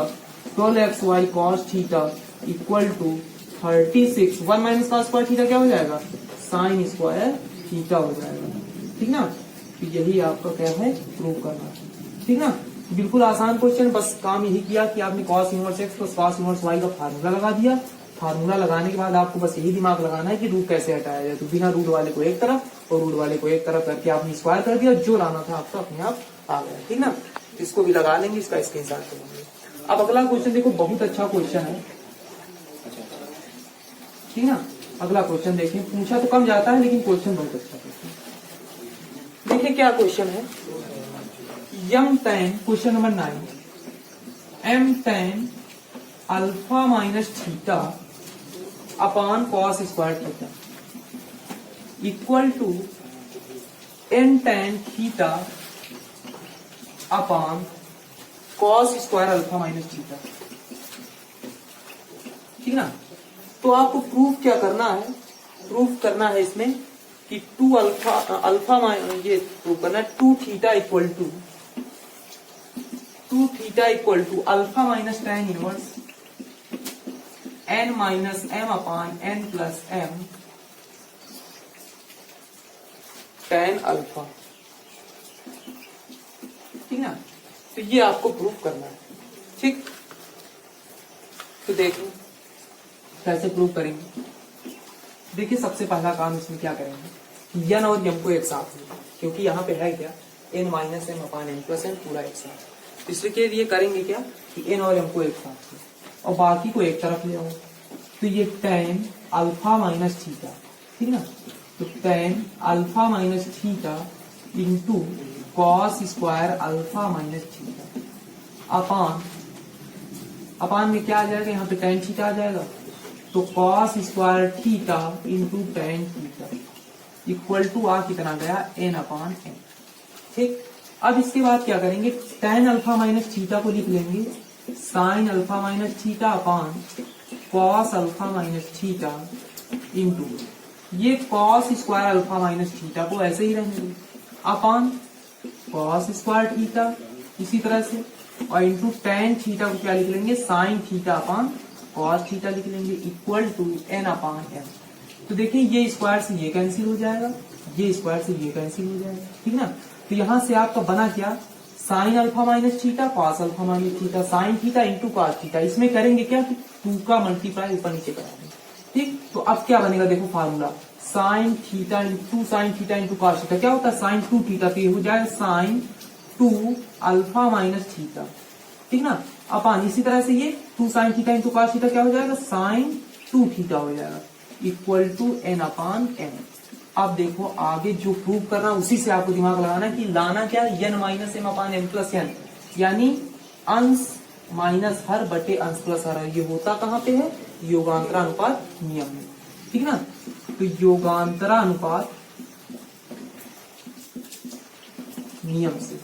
12xy cos theta equal to 36 1 minus का स्क्वायर थीटा क्या हो जाएगा साइन स्क्वायर थीटा हो जाएगा, ठीक ना। तो यही आपका क्या है प्रूव करना, ठीक ना। बिल्कुल आसान क्वेश्चन, बस काम यही किया कि आपने cos inverse x plus cos inverse y का फार्मूला लगा दिया। फार्मूला लगाने के बाद आपको बस यही दिमाग लगाना है कि रूट कैसे हटाया जाए, तो बिना रूट वाले को एक तरफ और रूट वाले को एक तरफ करके आपने स्क्वायर कर दिया, जो लाना था आपका अपने आप आ गया, ठीक ना। इसको भी लगा लेंगे, इसका स्क्रीनशॉट करेंगे। अब अगला क्वेश्चन देखो, बहुत अच्छा क्वेश्चन है, ठीक ना। अगला क्वेश्चन देखिए, पूछा तो कम जाता है लेकिन क्वेश्चन बहुत अच्छा क्वेश्चन। देखिए क्या क्वेश्चन है, m tan, question number 9, m tan alpha minus theta upon cos square theta equal to n tan theta upon cos square alpha minus theta, ठीक ना। तो आपको प्रूफ क्या करना है, प्रूफ करना है इसमें कि 2 अल्फा ये प्रूफ करना है 2 theta equal to alpha minus tan inverse n minus m upon n plus m tan alpha, ठीक ना। तो ये आपको प्रूफ करना है। ठीक, तो देखो कैसे प्रूव करेंगे। देखिए सबसे पहला काम इसमें क्या करेंगे, n और m को एक साथ लेंगे, क्योंकि यहाँ पे है क्या n माइनस एम अपान एन प्लस एन पूरा एक साथ, इसलिए ये करेंगे क्या कि n और m को एक साथ लें और बाकी को एक तरफ ले आओ। तो ये tan अल्फा माइनस थीटा, ठीक ना, तो tan alpha minus theta into cos square alpha minus theta अपान में क्या आ जाएगा, यहाँ पे tan थीटा आ जाएगा, तो cos square theta into tan theta equal to आ कितना गया n अपान n। ठीक, अब इसके बाद क्या करेंगे, tan अल्फा माइनस थीटा को लिख लेंगे sine alpha minus theta upon cos alpha minus theta into ये cos square alpha minus theta को ऐसे ही रहने देंगे अपान कॉस स्क्वायर थीटा इसी तरह से, और इंटू tan थीटा को क्या लिख लेंगे sine theta upon cos theta लिख लेंगे equal to n upon n। तो देखिए ये स्क्वायर से ये कैंसिल हो जाएगा, ये स्क्वायर से ये कैंसिल हो जाएगा, ठीक ना। तो यहाँ से आपका बना क्या sign alpha minus theta cos alpha minus theta sine theta into cos theta, इसमें करेंगे क्या कि 2 का मल्टीप्लाई ऊपर नीचे करा देंगे। ठीक, तो अब क्या बनेगा देखो formula sign theta into cos theta क्या होता है साइन 2 थीटा, तो ये हो जाएगा साइन 2 अल्फा माइनस थीटा, ठीक ना, अपान इसी तरह से ये 2 sine theta into cos theta क्या हो जाएगा साइन 2 थीटा हो जाएगा equal to n upon n। अब देखो आगे जो प्रूव करना उसी से आपको दिमाग लगाना कि लाना क्या n माइनस एम अपान एम प्लस n, यानी अंश माइनस हर बटे अंश प्लस हर, ये होता कहाँ पे है योगांतरानुपात नियम में, ठीक ना। तो योगांतरानुपात नियम से,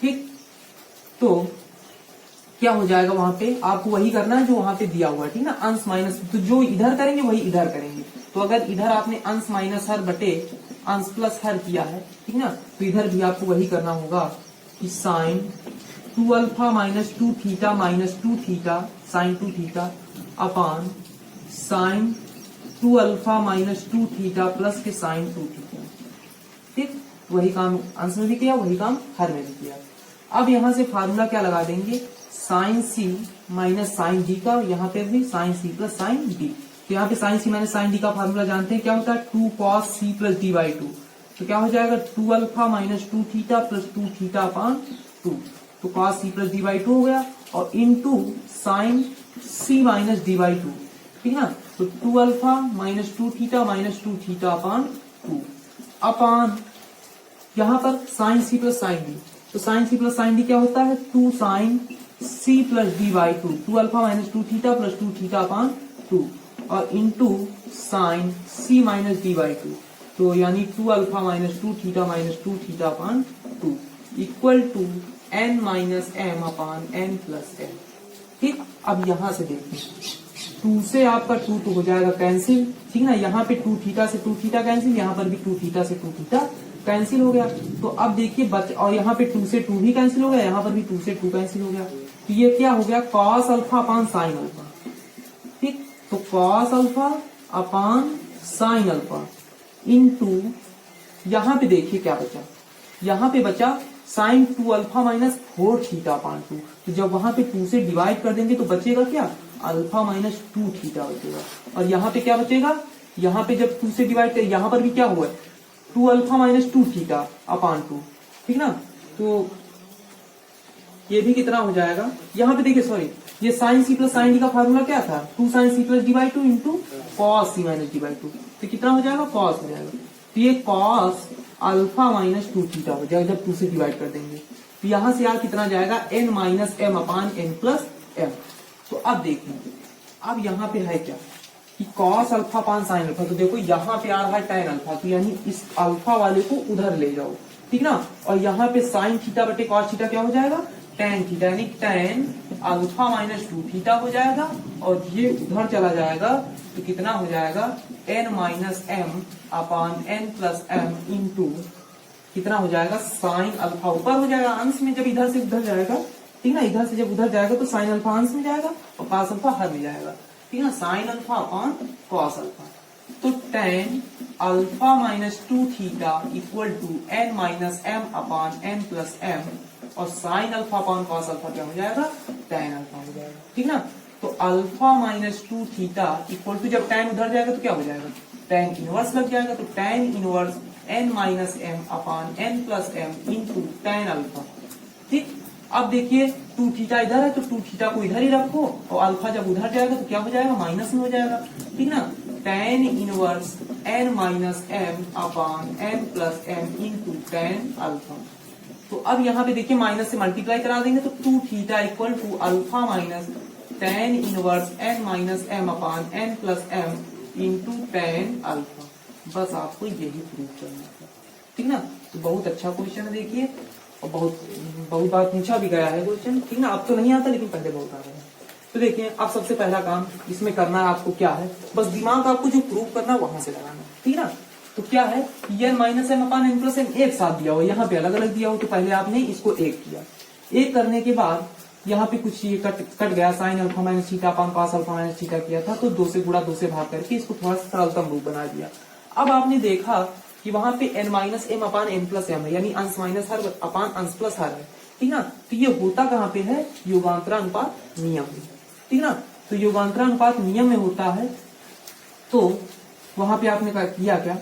ठीक, तो क्या हो जाएगा वहां पे आपको वही करना है जो वहां पे दिया हुआ है, ठीक ना, अंश माइनस, तो जो इधर करेंगे वही इधर करेंगे। तो अगर इधर आपने अंश माइनस हर बटे अंश प्लस हर किया है, ठीक ना, तो इधर भी आपको वही करना होगा कि sine 2 alpha minus 2 theta minus 2 theta sine 2 theta upon sine 2 alpha minus 2 theta plus के साइन 2 थीटा। ठीक, वही काम अंश में भी किया, वही काम हर में भी किया। अब यहाँ से फार्मूला क्या लगा देंगे sine C minus sine D का, यहाँ पे भी sine C plus sine D. तो यहाँ पे sine C minus sine D का फार्मूला जानते हैं क्या होता है 2 cos C plus D by 2। तो क्या हो जाएगा 2 alpha minus 2 theta plus 2 theta upon 2, तो cos C plus D by 2 हो गया, और into sine C minus D by 2, ठीक है ना। तो 2 alpha minus 2 theta minus 2 theta upon 2 upon यहाँ पर sine C plus sine D. तो sine C plus sine D क्या होता है 2 sine C plus D by 2, 2 alpha minus 2 theta plus 2 theta upon 2, और into sine C minus D by 2, तो यानी 2 alpha minus 2 theta minus 2 theta upon 2 equal to n minus m upon n plus m. ठीक, अब यहां से देखिए 2 से आपका 2 तो हो जाएगा कैंसिल, ठीक ना, यहाँ पे 2 थीटा से 2 थीटा कैंसिल, यहाँ पर भी 2 थीटा से 2 थीटा कैंसिल हो गया। तो अब देखिए और यहाँ पे 2 से 2 भी कैंसिल हो गया, यहाँ पर भी 2 से 2 कैंसिल हो गया। तो ये क्या हो गया cos alpha upon sine alpha. ठीक, तो cos alpha upon sine alpha into यहाँ पे देखिए क्या बचा, यहाँ पे बचा sine 2 alpha minus 4 theta upon 2। तो जब वहां पे 2 से डिवाइड कर देंगे तो बचेगा क्या अल्फा माइनस 2 थीटा बचेगा, और यहाँ पे क्या बचेगा, यहाँ पे जब 2 से डिवाइड करें यहाँ पर भी क्या हुआ 2 अल्फा माइनस 2 थीटा अपान 2, ठीक ना। तो ये भी कितना हो जाएगा, यहाँ पे देखिए सॉरी ये sine C plus sine D का फार्मूला क्या था 2 sine C plus D by 2 into cos C minus D by 2, तो कितना हो जाएगा कॉस हो जाएगा। तो ये कॉस अल्फा माइनस 2 थीटा हो जाएगा जब 2 से डिवाइड कर देंगे। तो यहां से यार कितना जाएगा n minus m upon n plus M. तो अब देखिए अब यहाँ पे है क्या कि cos alpha upon sine alpha, तो देखो यहाँ पे आ रहा है tan अल्फा, तो यानी इस अल्फा वाले को उधर ले जाओ, ठीक ना, और यहाँ पे साइन थीटा बटे कॉस थीटा क्या हो जाएगा tan थीटा, यानी tan अल्फा माइनस 2 थीटा हो जाएगा, और ये उधर चला जाएगा तो कितना हो जाएगा n minus m upon n plus M into कितना हो जाएगा साइन अल्फा ऊपर हो जाएगा अंश में, जब इधर से उधर जाएगा, ठीक ना, इधर से जब उधर जाएगा तो साइन अल्फा अंश में जाएगा और कॉस अल्फा हर में जाएगा, ठीक ना, sine alpha upon cos alpha. तो tan alpha minus 2 theta equal to n minus m upon n plus m, और sine alpha upon cos alpha क्या हो जाएगा, tan अल्फा हो जाएगा। ठीक ना, तो alpha minus 2 theta equal to, जब tan उधर जाएगा तो क्या हो जाएगा, tan इनवर्स लग जाएगा, तो tan inverse n minus m upon n plus m into tan alpha. ठीक, अब देखिए 2 थीटा इधर है तो 2 थीटा को इधर ही रखो, और अल्फा जब उधर जाएगा तो क्या हो जाएगा, माइनस में हो जाएगा। ठीक ना, tan inverse n minus m upon n plus m into tan alpha. तो अब यहाँ पे देखिए माइनस से मल्टीप्लाई करा देंगे तो 2 theta equal to alpha minus tan inverse n minus m upon n plus m into tan alpha. बस आपको यही प्रूव करना है। ठीक ना, तो बहुत अच्छा क्वेश्चन है देखिए, और बहुत बार पूछा भी गया है क्वेश्चन। ठीक ना, अब तो नहीं आता लेकिन पहले बहुत आ रहा है। तो देखिए अब सबसे पहला काम इसमें करना है आपको क्या है, बस दिमाग आपको जो प्रूव करना है वहां से लगाना है। ठीक ना, तो क्या है, n minus m upon n plus m एक साथ दिया हो, यहाँ पे अलग अलग दिया हो, तो पहले आपने इसको एक किया। एक करने के बाद यहाँ पे कुछ ये कट गया, sign alpha minus theta upon cos alpha minus theta किया था, तो 2 से गुणा 2 से भाग करके इसको थोड़ा सा सरलतम रूप बना दिया। अब आपने देखा कि वहां पे n minus m upon n plus m है, यानी अंश माइनस हर अपान अंश प्लस हर है। ठीक ना, तो ये होता कहाँ पे है, योगांतरानुपात नियम में। ठीक ना, तो योगांतरानुपात नियम में होता है, तो वहां पे आपने किया क्या,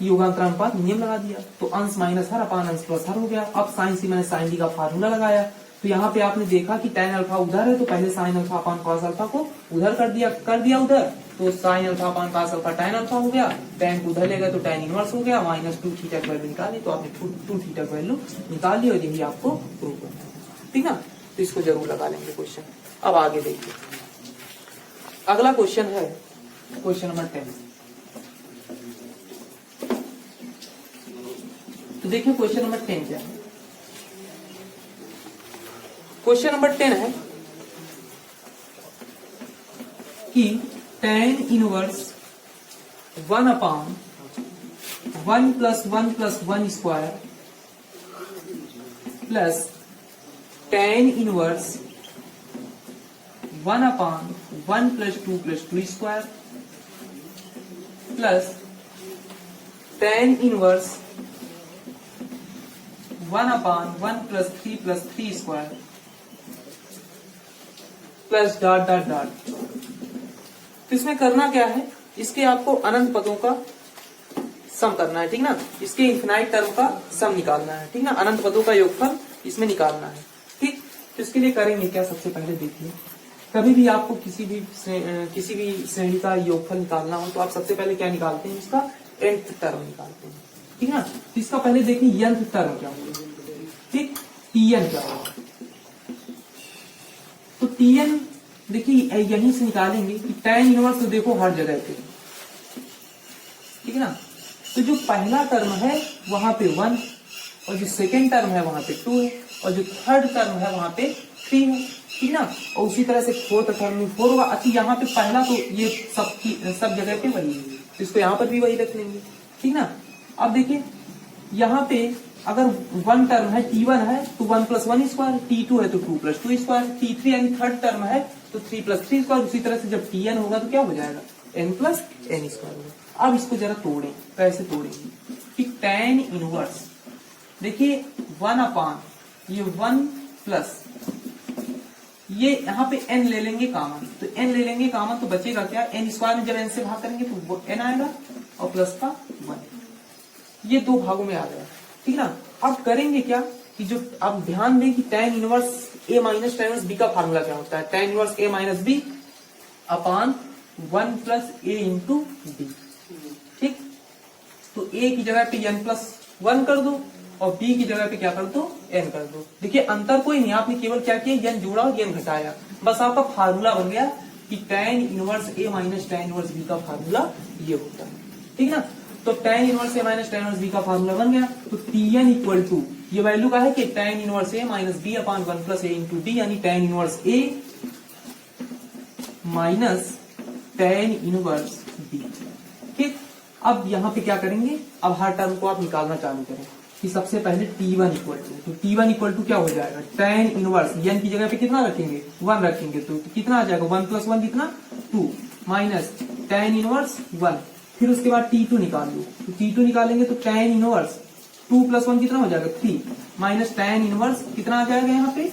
योगांतरानुपात नियम लगा दिया, तो अंश माइनस हर अपान अंश प्लस हर हो गया। अब sign C minus sine D का फार्मूला लगाया, तो यहाँ पे आपने देखा कि tan अल्फा उधर है, तो पहले sign alpha upon cos alpha को उधर कर दिया उधर, तो sine alpha upon cos alpha tan alpha हो गया, tan को उधर लेगा तो tan इनवर्स हो गया, माइनस 2 थीटा की वैल्यू निकाली, तो आपने 2 थीटा की वैल्यू निकाल ली, और यही आपको प्रूव करना है। ठीक ना, तो इसको जरूर लगा लेंगे क्वेश्चन। अब आगे देखिए, अगला क्वेश्चन है क्वेश्चन नंबर 10। तो देखिए क्वेश्चन नंबर 10 क्या है। क्वेश्चन नंबर 10 है कि tan इनवर्स 1 अपान 1 plus 1 plus 1 square plus tan inverse 1 अपान 1 plus 2 square plus tan inverse 1 अपान 1 plus 3 square plus dot dot dot. तो इसमें करना क्या है, इसके आपको अनंत पदों का सम करना है। ठीक ना, इसके इन्फिनाइट टर्म का सम निकालना है। ठीक ना, अनंत पदों का योगफल इसमें निकालना है। ठीक, तो इसके लिए करेंगे क्या, सबसे पहले देखिए, कभी भी आपको किसी भी श्रेणी का योगफल निकालना हो तो आप सबसे पहले क्या निकालते हैं, इसका nth टर्म निकालते हैं। ठीक ना, तो इसका पहले देखिए nth टर्म क्या होगा। ठीक, tn क्या होगा, तो tn देखिए यहीं से निकालेंगे कि tan इनवर्स, तो देखो हर जगह पे। ठीक है ना, तो जो पहला टर्म है वहां पे 1, और जो सेकेंड टर्म है वहां पे 2 है, और जो थर्ड टर्म है वहां पे 3 है। ठीक ना, और उसी तरह से फोर्थ टर्म में 4 होगा। अच्छा, यहाँ पे पहला तो ये सब जगह पे वही है, तो इसको यहाँ पर भी वही रख लेंगे। ठीक ना, अब देखिए यहाँ पे अगर 1 टर्म है t1 है तो 1 प्लस 1 स्क्वायर, t2 है तो 2 प्लस 2 स्क्वायर, t3 यानी थर्ड टर्म है तो 3 प्लस 3 स्क्वायर। उसी तरह से जब tn होगा तो क्या हो जाएगा, n प्लस n स्क्वायर होगा। अब इसको जरा तोड़ें, कैसे तोड़ेंगे कि tan इनवर्स देखिए 1 अपान ये 1 प्लस ये यहाँ पे n ले लेंगे कामन, तो n ले लेंगे कामन तो बचेगा क्या, n स्क्वायर में जब n से भाग करेंगे तो n आएगा और प्लस का 1, ये 2 भागों में आ गया। ठीक ना, अब करेंगे क्या कि जो अब ध्यान दें कि tan inverse a minus tan inverse b का फार्मूला क्या होता है, tan inverse a minus b upon 1 plus a into b। ठीक, तो a की जगह पे n प्लस 1 कर दो और b की जगह पे क्या कर दो, n कर दो। देखिए अंतर कोई नहीं, आपने केवल क्या किया, n जोड़ा और n घटाया, बस आपका फार्मूला बन गया कि tan inverse a minus tan inverse b का फार्मूला ये होता है। ठीक ना, तो tan inverse a minus tan inverse b का फार्मूला बन गया। तो tn इक्वल टू ये वैल्यू का है कि tan inverse a minus b upon 1 plus a into d, यानी tan inverse a minus tan inverse b। ठीक, अब यहाँ पे क्या करेंगे, अब हर टर्म को आप निकालना चालू करें कि सबसे पहले t1 इक्वल टू, तो t1 इक्वल टू क्या हो जाएगा, tan इनवर्स n की जगह पे कितना रखेंगे, 1 रखेंगे, तो कितना आ जाएगा 1 प्लस 1 कितना 2 माइनस tan इनवर्स 1 फिर उसके बाद T2 निकाल लो, तो T2 निकालेंगे तो tan इनवर्स 2 + 1 कितना हो जाएगा 3 माइनस tan इनवर्स कितना आ जाएगा यहाँ पे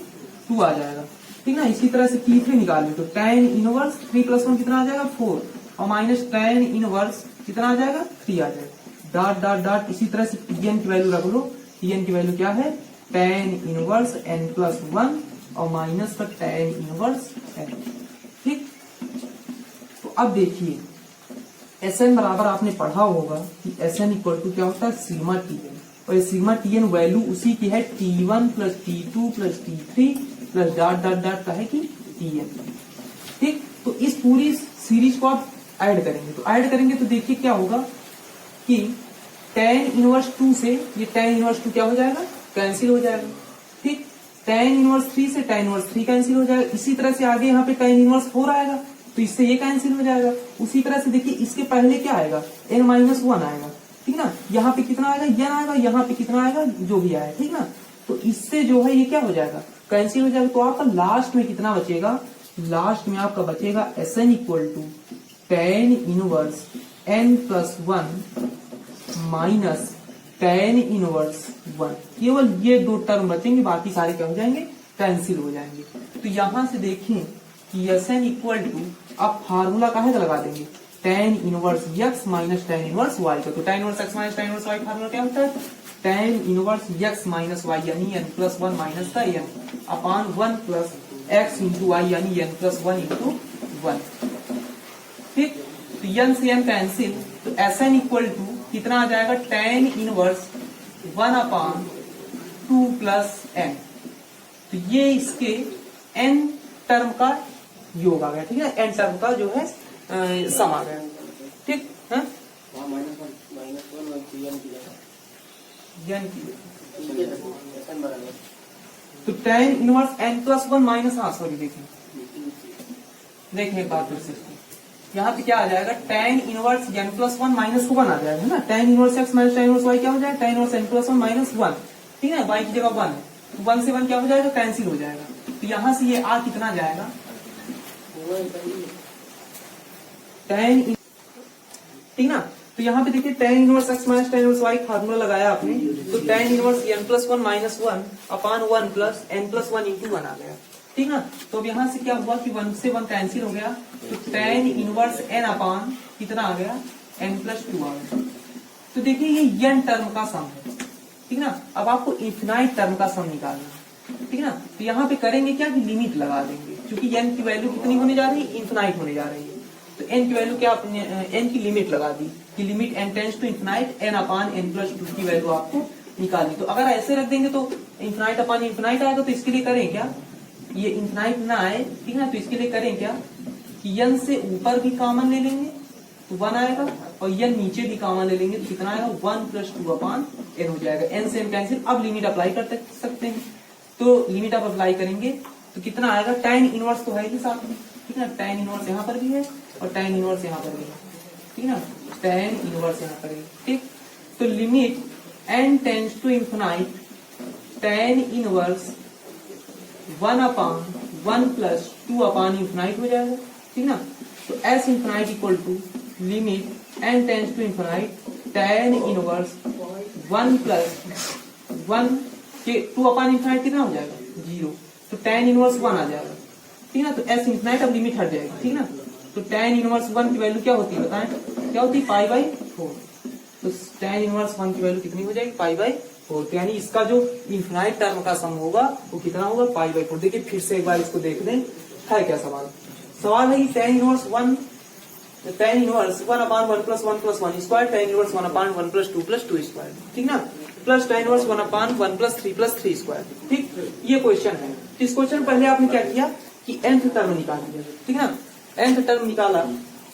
2 आ जाएगा, ठीक ना। इसी तरह से T3 निकाल लो तो tan इनवर्स 3 + 1 कितना आ जाएगा 4 और माइनस tan इनवर्स कितना आ जाएगा 3 आ जाएगा, डॉट डॉट डॉट। इसी तरह से Tn की वैल्यू रख लो, Tn की वैल्यू क्या है tan इनवर्स n+1 और माइनस का tan इनवर्स n, ठीक। तो अब देखिए Sn बराबर आपने पढ़ा होगा कि Sn इक्वल टू क्या होता है सिग्मा Tn, और ये सिग्मा Tn वैल्यू उसी की है T1 + T2 + T3 plus dot dot dot का है कि Tn, ठीक। तो इस पूरी सीरीज को आप ऐड करेंगे, तो ऐड करेंगे तो देखिए क्या होगा कि tan इनवर्स 2 से ये tan इनवर्स 2 क्या हो जाएगा कैंसिल हो जाएगा, ठीक। tan इनवर्स 3 से tan इनवर्स 3 कैंसिल हो जाएगा। इसी तरह से आगे यहाँ पे tan इनवर्स 4 आएगा तो इससे ये कैंसिल हो जाएगा। उसी तरह से देखिए इसके पहले क्या आएगा n-1 आएगा, ठीक ना। यहाँ पे कितना आएगा n आएगा, यहाँ पे कितना आएगा जो भी आएगा, ठीक ना। तो इससे जो है ये क्या हो जाएगा कैंसिल हो जाएगा। तो आपका लास्ट में कितना बचेगा, लास्ट में आपका बचेगा Sn equal to tan inverse n+1 minus tan inverse 1। केवल ये दो टर्म बचेंगे, बाकी सारे क्या हो जाएंगे कैंसिल हो जाएंगे। तो यहां से देखें कि Sn इक्वल टू आप फार्मूला काहे का लगा देंगे tan inverse x minus tan inverse y का। तो tan inverse x minus tan inverse y formula क्या होता है tan inverse x minus y यानी n+1 माइनस का n अपान 1 प्लस x इंटू y यानी n+1 इंटू 1, ठीक। तो n से n कैंसिल, तो Sn इक्वल टू कितना आ जाएगा tan इनवर्स 1/2 प्लस n। तो ये इसके n टर्म का योग आ गया, ठीक है, n टर्म का जो है सम आ गया, ठीक है। तो tan इनवर्स n+1 माइनस, हाँ सॉरी देखें एक बात फिर से, यहाँ पे क्या आ जाएगा tan इनवर्स n+1 माइनस 1 आ जाएगा ना। tan inverse x minus tan inverse y क्या हो जाएगा tan इनवर्स n+1 माइनस 1, ठीक है। y की जगह 1 है तो 1 से 1 क्या हो जाएगा कैंसिल हो जाएगा। तो यहाँ से ये आ कितना जाएगा tan, ठीक ना। तो यहाँ पे देखिए tan inverse x minus tan inverse y formula लगाया आपने, तो tan इनवर्स n+1 माइनस 1 अपान 1 प्लस n+1 इंटू 1 आ गया, ठीक ना। तो अब यहाँ से क्या हुआ कि 1 से 1 कैंसिल हो गया, तो tan इनवर्स n अपान कितना आ गया n+2 आ गया। तो देखिए ये n टर्म का सम है, ठीक ना। अब आपको इनफिनाइट टर्म का सम निकालना है, ठीक ना। तो यहाँ पे करेंगे क्या कि लिमिट लगा देंगे, क्योंकि n की वैल्यू कितनी होने जा रही है इनफिनाइट होने जा रही है। तो n की वैल्यू क्या आपने n की लिमिट लगा दी कि limit n tends to infinite n upon n+2 की वैल्यू आपको निकालनी। तो अगर ऐसे रख देंगे तो इनफिनाइट अपान इनफिनाइट आएगा, तो इसके लिए करें क्या ये इनफिनाइट ना आए, ठीक ना। तो इसके लिए करें क्या कि n से ऊपर भी कॉमन ले लेंगे तो 1 आएगा, और n नीचे भी कॉमन ले लेंगे तो कितना आएगा 1+2 अपान n हो जाएगा। n से n कैंसिल, अब लिमिट अप्लाई कर सकते हैं। तो लिमिट आप अप्लाई करेंगे तो कितना आएगा tan इनवर्स तो है ही साथ में, ठीक ना। tan इनवर्स यहाँ पर भी है और tan इनवर्स यहाँ पर भी है, ठीक ना। tan इनवर्स यहाँ पर है, ठीक। तो limit n tends to infinite tan inverse 1/1 plus 2 upon infinite हो जाएगा, ठीक ना। तो s इनफिनाइट equal to limit n tends to infinite tan inverse 1 plus 1 के 2 अपान इनफिनाइट कितना हो जाएगा 0, तो tan इनवर्स 1 आ जाएगा, ठीक ना। तो s इनफिनाइट अब लिमिट हट जाएगी, ठीक ना। तो tan इनवर्स 1 की वैल्यू क्या होती है बताएं, क्या होती है π/4। तो tan इनवर्स 1 की वैल्यू कितनी हो जाएगी π/4। तो यानी इसका जो इनफिनाइट टर्म का सम होगा वो कितना होगा π/4। देखिए फिर से एक बार इसको देख लें, है क्या सवाल। सवाल है कि tan inverse 1 1/1 plus 1 plus 1 square tan inverse 1/1 plus 2 plus 2 square, ठीक ना, plus tan inverse 1/1 plus 3 plus 3 square, ठीक। ये क्वेश्चन है। इस क्वेश्चन पहले आपने क्या किया कि nth टर्म निकाल दिया, ठीक ना। nth टर्म निकाला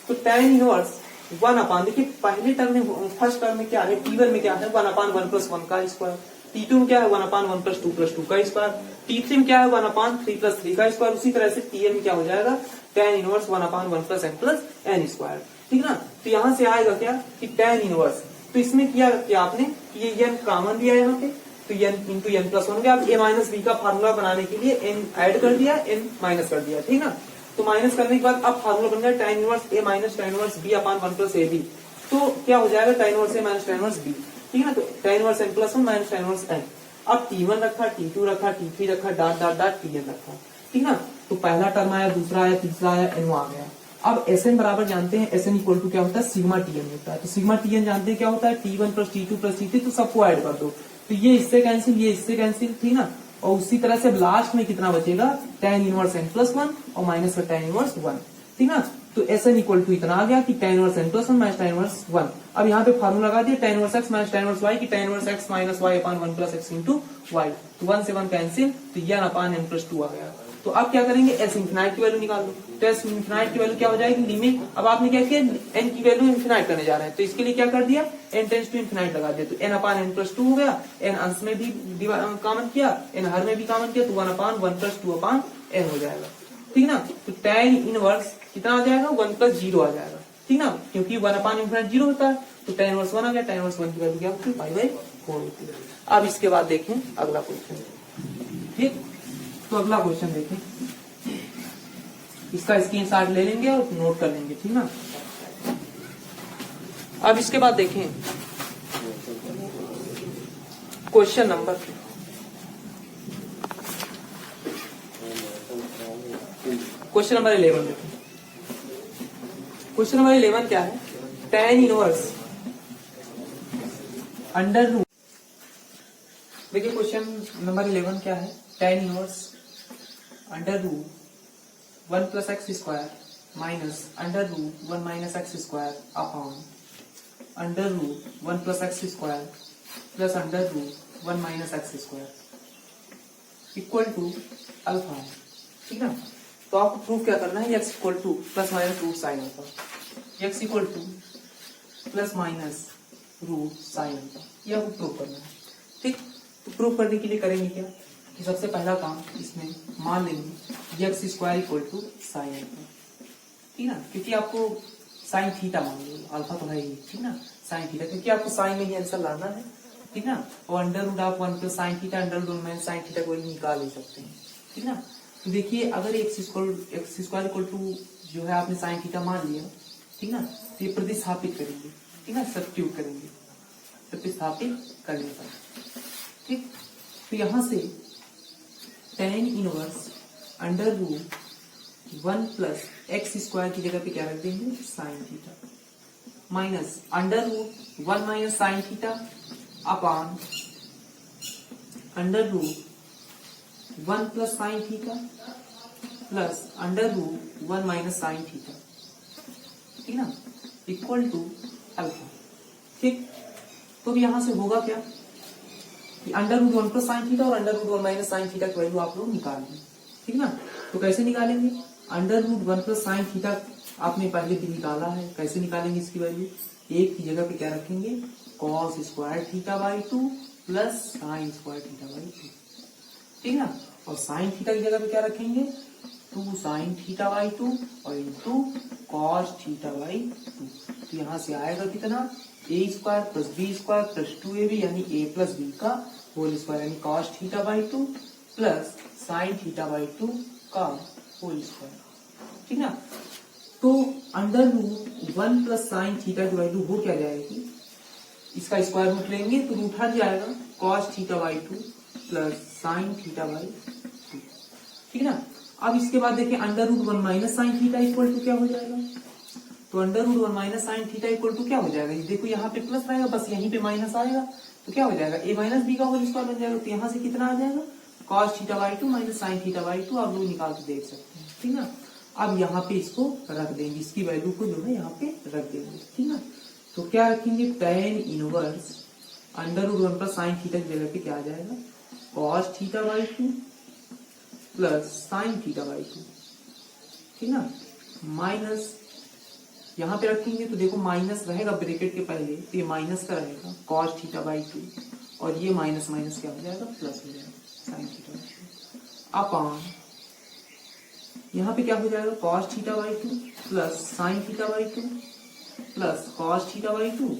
तो tan इनवर्स 1/, देखिए पहले टर्म में फर्स्ट टर्म में क्या है T1 में क्या है 1/1 प्लस 1 का स्क्वायर, T2 में क्या है 1/1 प्लस 2 प्लस 2 का स्क्वायर, T3 में क्या है 1/3 प्लस 3 का स्क्वायर। उसी तरह से Tn में क्या हो जाएगा tan inverse 1/1 plus n square, ठीक ना। तो यहाँ से आएगा क्या कि tan इनवर्स, तो इसमें किया आपने कि ये n कॉमन दिया है यहाँ पे, तो n इंटू n+1 हो गया। अब a माइनस बी का फार्मूला बनाने के लिए n ऐड कर दिया, n माइनस कर दिया, ठीक ना। तो माइनस करने के बाद अब फार्मूला बन गया tan inverse a minus tan inverse b upon 1 plus ab, तो क्या हो जाएगा tan inverse A minus tan inverse B, ठीक है ना। तो tan inverse n plus 1 minus tan inverse n। अब T1 रखा, T2 रखा, T3 रखा, डॉट डॉट डॉट Tn रखा, ठीक ना। तो पहला टर्म आया, दूसरा आया, तीसरा आया, n आ गया। अब Sn बराबर जानते हैं, Sn इक्वल टू क्या होता है, सिग्मा Tn होता है। तो सिग्मा Tn जानते हैं क्या होता है, T1 plus T2 plus T3, तो सबको ऐड कर दो, तो ये इससे कैंसिल, ये इससे कैंसिल, ठीक ना। और उसी तरह से लास्ट में कितना बचेगा, tan इनवर्स n प्लस 1 और माइनस का tan इनवर्स 1, ठीक ना। तो Sn इक्वल टू इतना आ गया कि tan inverse n plus 1 minus tan inverse 1। अब यहाँ पे फार्मूला लगा दिया tan inverse x minus tan inverse y की tan inverse x minus y अपान 1 प्लस x इंटू वाई। तो 1 से 1 कैंसिल, तो n अपान n प्लस 2 आ गया। तो अब क्या करेंगे, s इंफिनाइट की वैल्यू निकाल लो। तो s इंफिनाइट की वैल्यू क्या हो जाएगी, लिमिट, अब आपने क्या किया, n की वैल्यू इंफिनाइट करने जा रहे हैं, तो इसके लिए क्या कर दिया, n टेंड्स टू इंफिनाइट लगा दिया। तो n अपान n प्लस 2 हो गया, n अंश में भी कॉमन किया, n हर में भी कॉमन किया, तो 1 अपान 1 प्लस 2 अपान n हो जाएगा, ठीक ना। तो tan इनवर्स कितना आ जाएगा, 1 प्लस 0 आ जाएगा, ठीक ना, क्योंकि 1 अपान इंफिनाइट 0 होता है। तो tan इनवर्स 1 आ गया, tan इनवर्स 1 की वैल्यू क्या होती है, पाई/4 होती है। अब इसके बाद देखें अगला क्वेश्चन, ठीक। तो अगला क्वेश्चन देखें, इसका स्क्रीनशॉट ले लेंगे और नोट कर लेंगे, ठीक ना। अब इसके बाद देखें क्वेश्चन नंबर 11 देखें। क्वेश्चन नंबर 11 क्या है, tan इनवर्स अंडर रूट, देखिए क्वेश्चन नंबर 11 क्या है, tan inverse under root 1 plus x square minus under root 1 minus x square upon under root 1 plus x square plus under root 1 minus x square equal to alpha है, ठीक ना। तो आपको proof क्या करना है, x equal to plus minus root sine alpha, x equal to plus minus root sine alpha, ये आपको प्रूफ करना है, ठीक। तो प्रूफ करने के लिए करेंगे क्या, कि सबसे पहला काम इसमें मान लेंगे x square equal to sine alpha, ठीक ना, क्योंकि आपको साइन थीटा मान लो, अल्फा तो है ही, ठीक ना, साइन थीटा, क्योंकि आपको साइन में ही आंसर लाना है, ठीक ना। और अंडर रूट आप 1 plus sine theta under root में साइन थीटा को निकाल ही सकते हैं, ठीक ना। तो देखिए अगर x स्क्वायर इक्वल टू जो है आपने साइन थीटा मान लिया, ठीक ना, तो ये प्रतिस्थापित करेंगे, ठीक ना, सब्स्टिट्यूट करेंगे, प्रतिस्थापित करने पर, ठीक। तो यहां से tan inverse under root 1 plus x square की जगह पे क्या रख देंगे, sine theta, minus under root 1 minus sine theta upon under root 1 plus sine theta plus under root 1 minus sine theta, ठीक ना, इक्वल टू अल्फा, ठीक। तो यहां से होगा क्या, कि under root 1 plus sine theta और under root 1 minus sine theta की वैल्यू आप लोग निकाल लें, ठीक ना। तो कैसे निकालेंगे, under root 1 plus sine theta आपने पहले भी निकाला है, कैसे निकालेंगे इसकी वैल्यू, एक की जगह पे क्या रखेंगे, cos square theta by 2 plus sine square theta by 2, ठीक ना। और साइन थीटा की जगह पे क्या रखेंगे, 2 साइन थीटा बाई 2 और इंटू कॉस थीटा बाई 2। तो यहाँ से आएगा कितना, A square plus B square plus 2ab यानी a प्लस बी का होल स्क्वायर, यानी cos theta by 2 plus sine theta by 2 का होल स्क्वायर, ठीक ना। तो under root 1 plus sine theta की वैल्यू हो क्या जाएगी, इसका स्क्वायर रूट लेंगे तो रूट हट जाएगा, cos theta by 2 plus sine theta by 2, ठीक ना। अब इसके बाद देखिए under root 1 minus sine theta equal to क्या हो जाएगा, तो under root 1 minus sine theta equal to क्या हो जाएगा, देखो यहाँ पे प्लस रहेगा, बस यहीं पे माइनस आएगा, तो क्या हो जाएगा, a माइनस बी का होल स्क्वायर बन जाएगा। तो यहाँ से कितना आ जाएगा, cos theta by 2 minus sine theta by 2, आप लोग निकाल के देख सकते हैं, ठीक ना। अब यहाँ पे इसको रख देंगे, इसकी वैल्यू को जो है यहाँ पे रख देंगे, ठीक ना। तो क्या रखेंगे, tan inverse under root 1 plus sine theta की जगह पे क्या आ जाएगा, cos theta by 2 plus sine theta by 2, ठीक ना, माइनस यहाँ पे रखेंगे तो देखो माइनस रहेगा ब्रैकेट के पहले, तो ये माइनस का रहेगा कॉस थीटा बाई 2 और ये माइनस माइनस क्या हो जाएगा, प्लस हो जाएगा साइन थीटा बाई 2 अपॉन यहाँ पे क्या हो जाएगा, cos theta by 2 plus sine theta by 2 plus cos theta by 2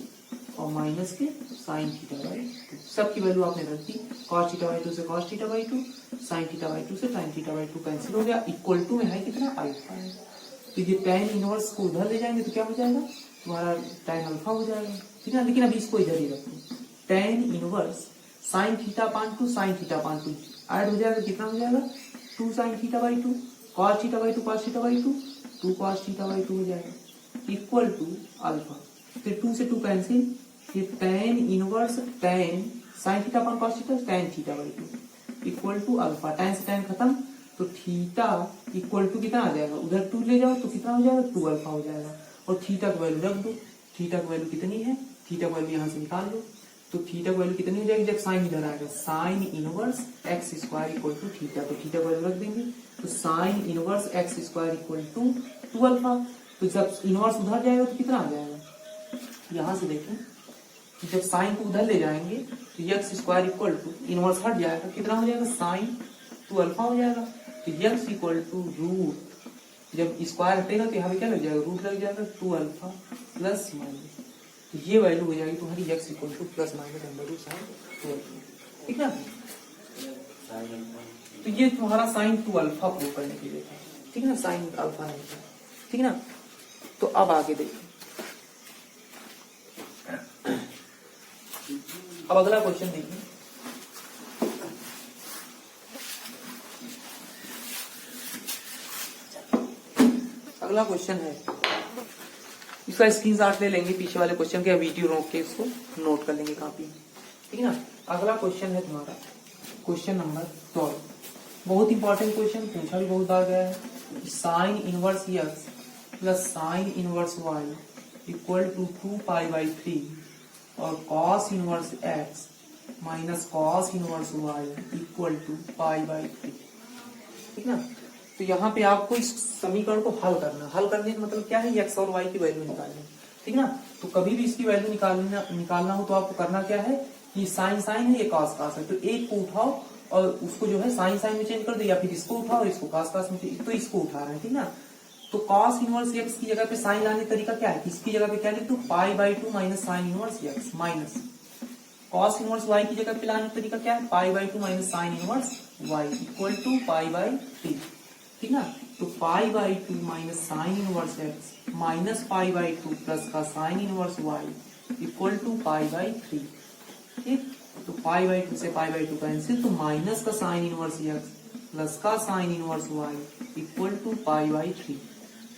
और माइनस के साइन थीटा बाई 2, सबकी वैल्यू आपने रख दी, कॉस थीटा बाई 2 से cos theta by 2, sine theta by 2 से साइन थीटा बाई 2 कैंसिल हो गया, इक्वल टू में है कितना, अल्फा है। तो ये tan इनवर्स को उधर ले जाएंगे तो क्या हो जाएगा, तुम्हारा tan अल्फा हो जाएगा, ठीक है। लेकिन अभी इसको इधर ही रखो, tan inverse sin theta upon 2 sin theta upon 2 add हो जाएगा, कितना हो जाएगा 2 sin theta by 2 cos theta by 2 cos theta by 2 2 cos theta by 2 हो जाएगा इक्वल टू अल्फा। फिर 2 से 2 कैंसिल, ये tan inverse tan sin theta upon cos theta tan theta by 2 equal to alpha. tan से tan खत्म, तो theta equal to कितना आ जाएगा, उधर 2 ले जाओ तो कितना हो जाएगा 2 अल्फा हो जाएगा। और थीटा की वैल्यू रख दो, थीटा की वैल्यू कितनी है, थीटा की वैल्यू यहाँ से निकाल लो, तो थीटा की वैल्यू कितनी हो जाएगी, जब साइन इधर आएगा sine inverse x square equal to theta, तो थीटा की वैल्यू रख देंगे, तो sine inverse x square equal to 2 alpha. तो जब इनवर्स उधर जाएगा तो कितना आ जाएगा, यहां से देखें, जब साइन को उधर ले जाएंगे तो x square equal to inverse हट जाएगा, कितना हो जाएगा साइन 2 अल्फा हो जाएगा। तो एक्स इक्वल टू रूट, जब स्क्वायर हटेगा तो यहाँ पे क्या लग जाएगा, रूट लग जाएगा 2 अल्फा प्लस माइनस, तो ये वैल्यू हो जाएगी तुम्हारी x equal to plus minus under root sine 2 alpha, ठीक है। तो ये तुम्हारा साइन 2 अल्फा प्रूव करने के लिए था, ठीक है ना, साइन अल्फा नहीं था, ठीक है ना। तो अब आगे देखिए, अब अगला क्वेश्चन देखिए, अगला क्वेश्चन है, इसका स्क्रीनशॉट ले लेंगे पीछे वाले क्वेश्चन के, वीडियो रोक के इसको नोट कर लेंगे कॉपी में, ठीक है ना। अगला क्वेश्चन है तुम्हारा क्वेश्चन नंबर 12, बहुत इंपॉर्टेंट क्वेश्चन, पूछा भी बहुत बार गया है। Sine inverse x plus sine inverse Y equal to 2 pi by 3 और cos inverse x minus cos inverse Y equal to pi by 3, ठीक ना। तो यहाँ पे आपको इस समीकरण को हल करना, हल करने का मतलब क्या है, एक्स और वाई की वैल्यू निकालनी, ठीक ना। तो कभी भी इसकी वैल्यू निकालना हो तो आपको करना क्या है कि साइन साइन है, ये कॉस कॉस है, तो एक को उठाओ और उसको जो है साइन साइन में चेंज कर दो, या फिर इसको उठाओ इसको कॉस कॉस में, तो इसको उठा रहे हैं, ठीक ना। तो कॉस इनवर्स एक्स की जगह पे साइन लाने का तरीका क्या है, इसकी जगह पे क्या लिख दो pi by 2 minus sine inverse x minus cos inverse y की जगह पे लाने का तरीका क्या है, pi by 2 minus sine inverse Y equal to pi by 3, ठीक ना। तो pi by 2 minus sine inverse x minus pi by 2 plus का sine inverse Y equal to pi by 3, ठीक। तो पाई बाई 2 से पाई बाई 2 कैंसिल, तो minus का sine inverse x plus का sine inverse Y equal to pi by 3,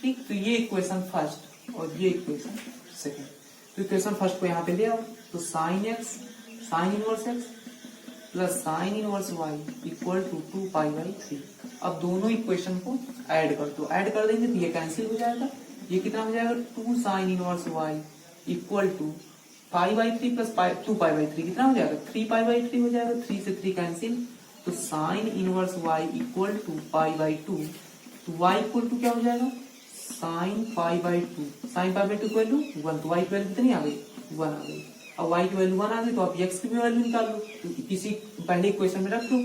ठीक। तो ये इक्वेशन फर्स्ट और ये इक्वेशन सेकंड। तो इक्वेशन फर्स्ट को यहाँ पे ले आओ, तो sine x sine inverse x plus sine inverse Y equal to 2 pi by 3। अब दोनों इक्वेशन को ऐड कर दो, ऐड कर देंगे तो ये कैंसिल हो जाएगा, ये कितना हो जाएगा 2 sine inverse Y equal to pi by 3 plus 2 pi by 3 कितना हो जाएगा 3 पाई बाई 3 हो जाएगा, 3 से 3 कैंसिल, तो sine inverse Y equal to pi by 2, तो वाई इक्वल टू क्या हो जाएगा sine pi by 2, sine pi by 2 की वैल्यू 1, तो वाई की वैल्यू कितनी आ गई 1 आ गई। अब वाई की वैल्यू 1 आ गई तो आप एक्स की भी वैल्यू निकाल लो, तो किसी पहले इक्वेशन में रख दो,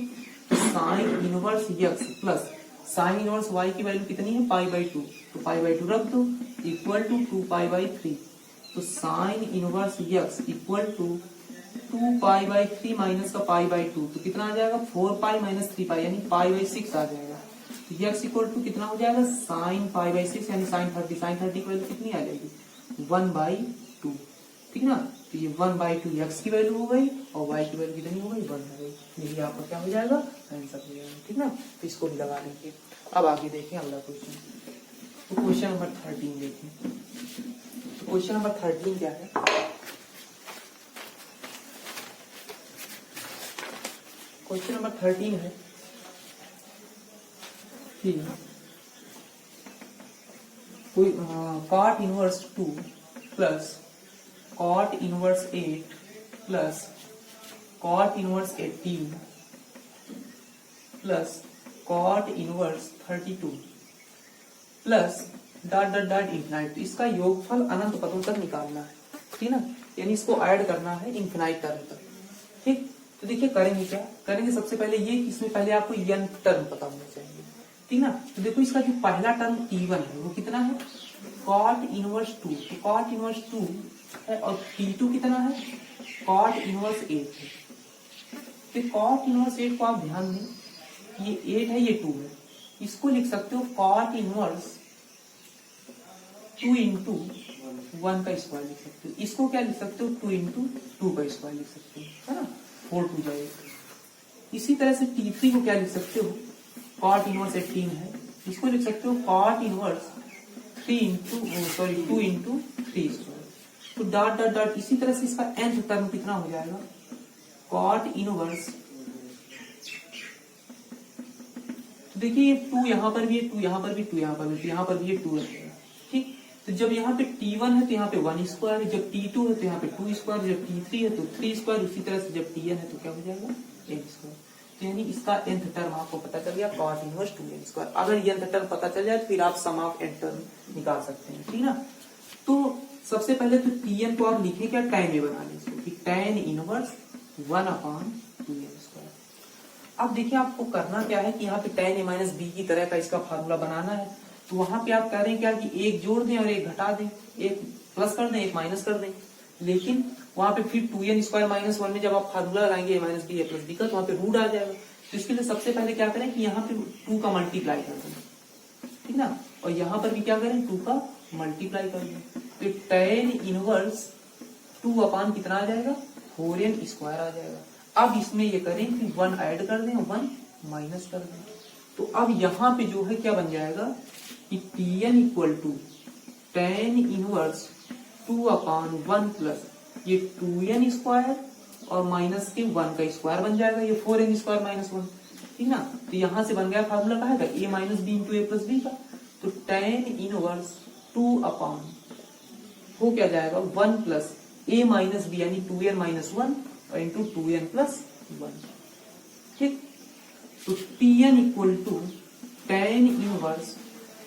तो sine inverse x plus sine inverse y की वैल्यू कितनी है पाई बाई 2, तो पाई बाई 2 रख दो इक्वल टू 2 पाई बाई 3, तो sine inverse x equal to 2 pi by 3 minus का पाई बाई 2, तो कितना आ जाएगा 4 पाई माइनस 3 पाई यानी पाई बाई 6 आ जाएगा। तो एक्स इक्वल टू कितना हो जाएगा साइन पाई बाई 6 यानी साइन 30, साइन 30 की वैल्यू कितनी आ जाएगी 1/2, ठीक ना। तो ये 1/2 एक्स की वैल्यू हो गई और वाई की वैल्यू कितनी हो गई 1 हो गई, यही आपका क्या हो जाएगा आंसर हो जाएगा, ठीक ना। तो इसको भी लगा लेंगे। अब आगे देखें अगला क्वेश्चन, तो क्वेश्चन नंबर 13 देखें। तो क्वेश्चन नंबर 13 क्या है, क्वेश्चन नंबर 13 है कि कोई cot inverse 2 plus cot inverse 8 plus cot inverse 18 plus cot inverse 32 plus dot dot dot infinite, इसका योगफल अनंत पदों तक निकालना है, ठीक ना, यानी इसको ऐड करना है इन्फिनाइट टर्म तक, ठीक। तो देखिए करेंगे क्या करेंगे, सबसे पहले ये इसमें पहले आपको n टर्म पता होना चाहिए, ठीक ना। तो देखो इसका जो पहला टर्म t1 है वो कितना है कॉट इनवर्स 2, तो कॉट इनवर्स 2 है, और t2 कितना है कॉट इनवर्स 8 है। तो कॉट इनवर्स 8 को आप ध्यान दें, ये 8 है ये 2 है, इसको लिख सकते हो कॉट इनवर्स 2 इंटू 1 का स्क्वायर लिख सकते हो। इसको क्या लिख सकते हो, 2 इंटू 2 का स्क्वायर लिख सकते हो, है ना, 4 2 जाएगा। इसी तरह से T3 को क्या लिख सकते हो, कॉट इनवर्स 18 है, इसको लिख सकते हो कॉट इनवर्स 2 इंटू 3 स्क्वायर। तो डॉट डॉट डॉट, इसी तरह से इसका nth टर्म कितना हो जाएगा, कॉट इनवर्स, तो देखिए ये 2 यहाँ पर भी है, 2 यहाँ पर भी, 2 यहाँ पर भी, तो यहाँ पर भी ये 2 रहेगा, ठीक। तो जब यहाँ पे T1 है तो यहाँ पे 1 स्क्वायर है, जब T2 है तो यहाँ पे 2 स्क्वायर, जब T3 है तो 3 स्क्वायर, उसी तरह से जब Tn है तो क्या हो जाएगा, n स्क्वायर। तो यानी इसका nth टर्म आपको पता चल गया, cos इनवर्स 2n स्क्वायर। अगर ये nth टर्म पता चल जाए तो फिर आप सम ऑफ n टर्म निकाल सकते हैं, ठीक ना। तो सबसे पहले तो Tn को आप लिखें क्या, tan में बना लें, कि tan इनवर्स 1/2n स्क्वायर। अब देखिए आपको करना क्या है कि यहाँ पे tan a माइनस बी की तरह का इसका फार्मूला बनाना है। तो वहां पे आप कह रहे हैं क्या कि एक जोड़ दें और एक घटा दें, एक प्लस कर दें एक माइनस कर दें, लेकिन वहां पे फिर 2n स्क्वायर माइनस 1 में जब आप फार्मूला लगाएंगे a minus b a plus B का, तो वहां पे रूट आ जाएगा। तो इसके लिए सबसे पहले क्या करें कि यहाँ पे 2 का मल्टीप्लाई कर दें, ठीक ना, और यहाँ पर भी क्या करें 2 का मल्टीप्लाई कर दें। तो tan इनवर्स 2 अपान कितना आ जाएगा, 4n स्क्वायर आ जाएगा। अब इसमें ये करें कि 1 ऐड कर दें 1 माइनस कर दें। तो अब यहाँ पे जो है क्या बन जाएगा कि Tn equal to tan inverse 2/1 plus ये 2n स्क्वायर और माइनस के 1 का स्क्वायर बन जाएगा, ये 4n स्क्वायर माइनस 1, ठीक ना। तो यहाँ से बन गया फार्मूला कहा है a minus b into a plus B का। तो tan इनवर्स 2 अपान हो क्या जाएगा 1 प्लस a माइनस बी यानी 2n माइनस 1 और इंटू 2n प्लस 1, ठीक। तो Tn equal to tan inverse,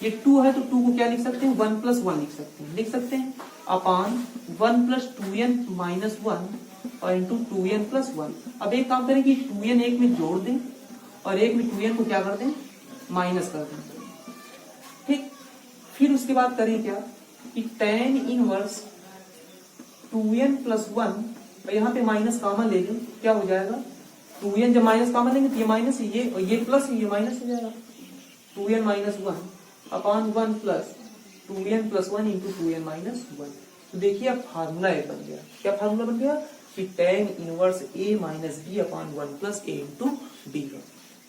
ये 2 है तो 2 को क्या लिख सकते हैं 1 प्लस 1 लिख सकते हैं अपान 1 प्लस 2n माइनस 1 और इंटू 2n प्लस 1। अब एक काम करें कि 2n एक में जोड़ दें और एक में 2n को क्या कर दें माइनस कर दें, ठीक। फिर उसके बाद करें क्या कि tan इनवर्स 2n प्लस 1 और यहाँ पे माइनस कॉमन ले लें, क्या हो जाएगा 2n जब माइनस कॉमन लेंगे तो ये माइनस है, ये और ये प्लस है, ये माइनस हो जाएगा 2n minus 1 upon 1 plus 2n plus 1 into 2n minus 1। तो देखिए अब फार्मूला एक बन गया, क्या फार्मूला बन गया कि tan inverse a minus b upon 1 plus a into b,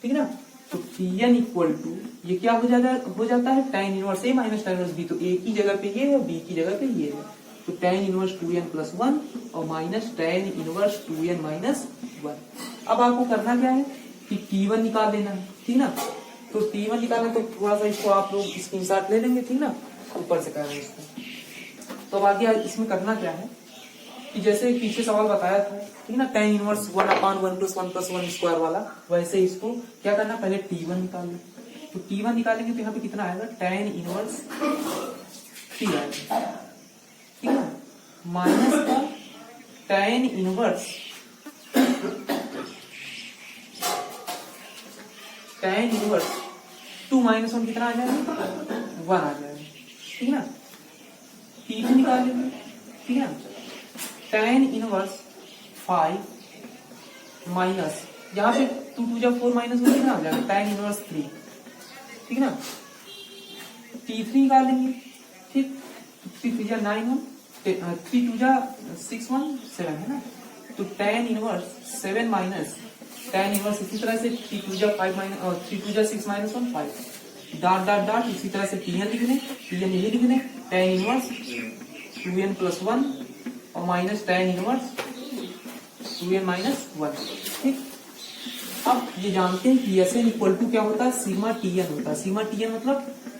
ठीक है ना। तो Tn इक्वल टू ये क्या हो जाता है tan inverse a minus tan inverse b, तो a की जगह पे ये है b की जगह पे ये है, तो tan इनवर्स 2n प्लस 1 और minus tan inverse 2n minus 1। अब आपको करना क्या है कि T1 निकाल लेना है, ठीक ना। तो T1 निकालना तो थोड़ा सा इसको आप लोग स्क्रीनशॉट ले लेंगे, ठीक ना, ऊपर से कर रहे हैं इसको। तो अब आगे इसमें करना क्या है कि जैसे पीछे सवाल बताया था, ठीक ना, tan इनवर्स 1/1 प्लस 1 स्क्वायर वाला, वैसे इसको क्या करना पहले T1 निकाल लें। तो T1 निकालेंगे तो यहाँ पे कितना आएगा tan इनवर्स 3 आएगा, ठीक है, माइनस का tan inverse tan inverse 2 minus 1 कितना आ जाएगा 1 आ जाएगा, ठीक है ना। T2 निकाल लेंगे, ठीक है, tan इनवर्स 5 माइनस यहाँ पे 2 2 जब 4 माइनस 1 कितना आ जाएगा tan इनवर्स 3, ठीक है ना। T3 निकाल लेंगे, ठीक, 3 3 9 1 3 2 6 1 7 है ना। तो tan inverse 7 minus tan inverse इसी तरह से 3 2 5 minus 3 2 6 minus 1 5 dot dot dot, इसी तरह से Tn लिख लें, Tn यही लिख लें tan इनवर्स 2n प्लस 1 और minus tan inverse 2n minus 1, ठीक। अब ये जानते हैं कि Sn इक्वल टू क्या होता है सिग्मा Tn होता है। सिग्मा Tn मतलब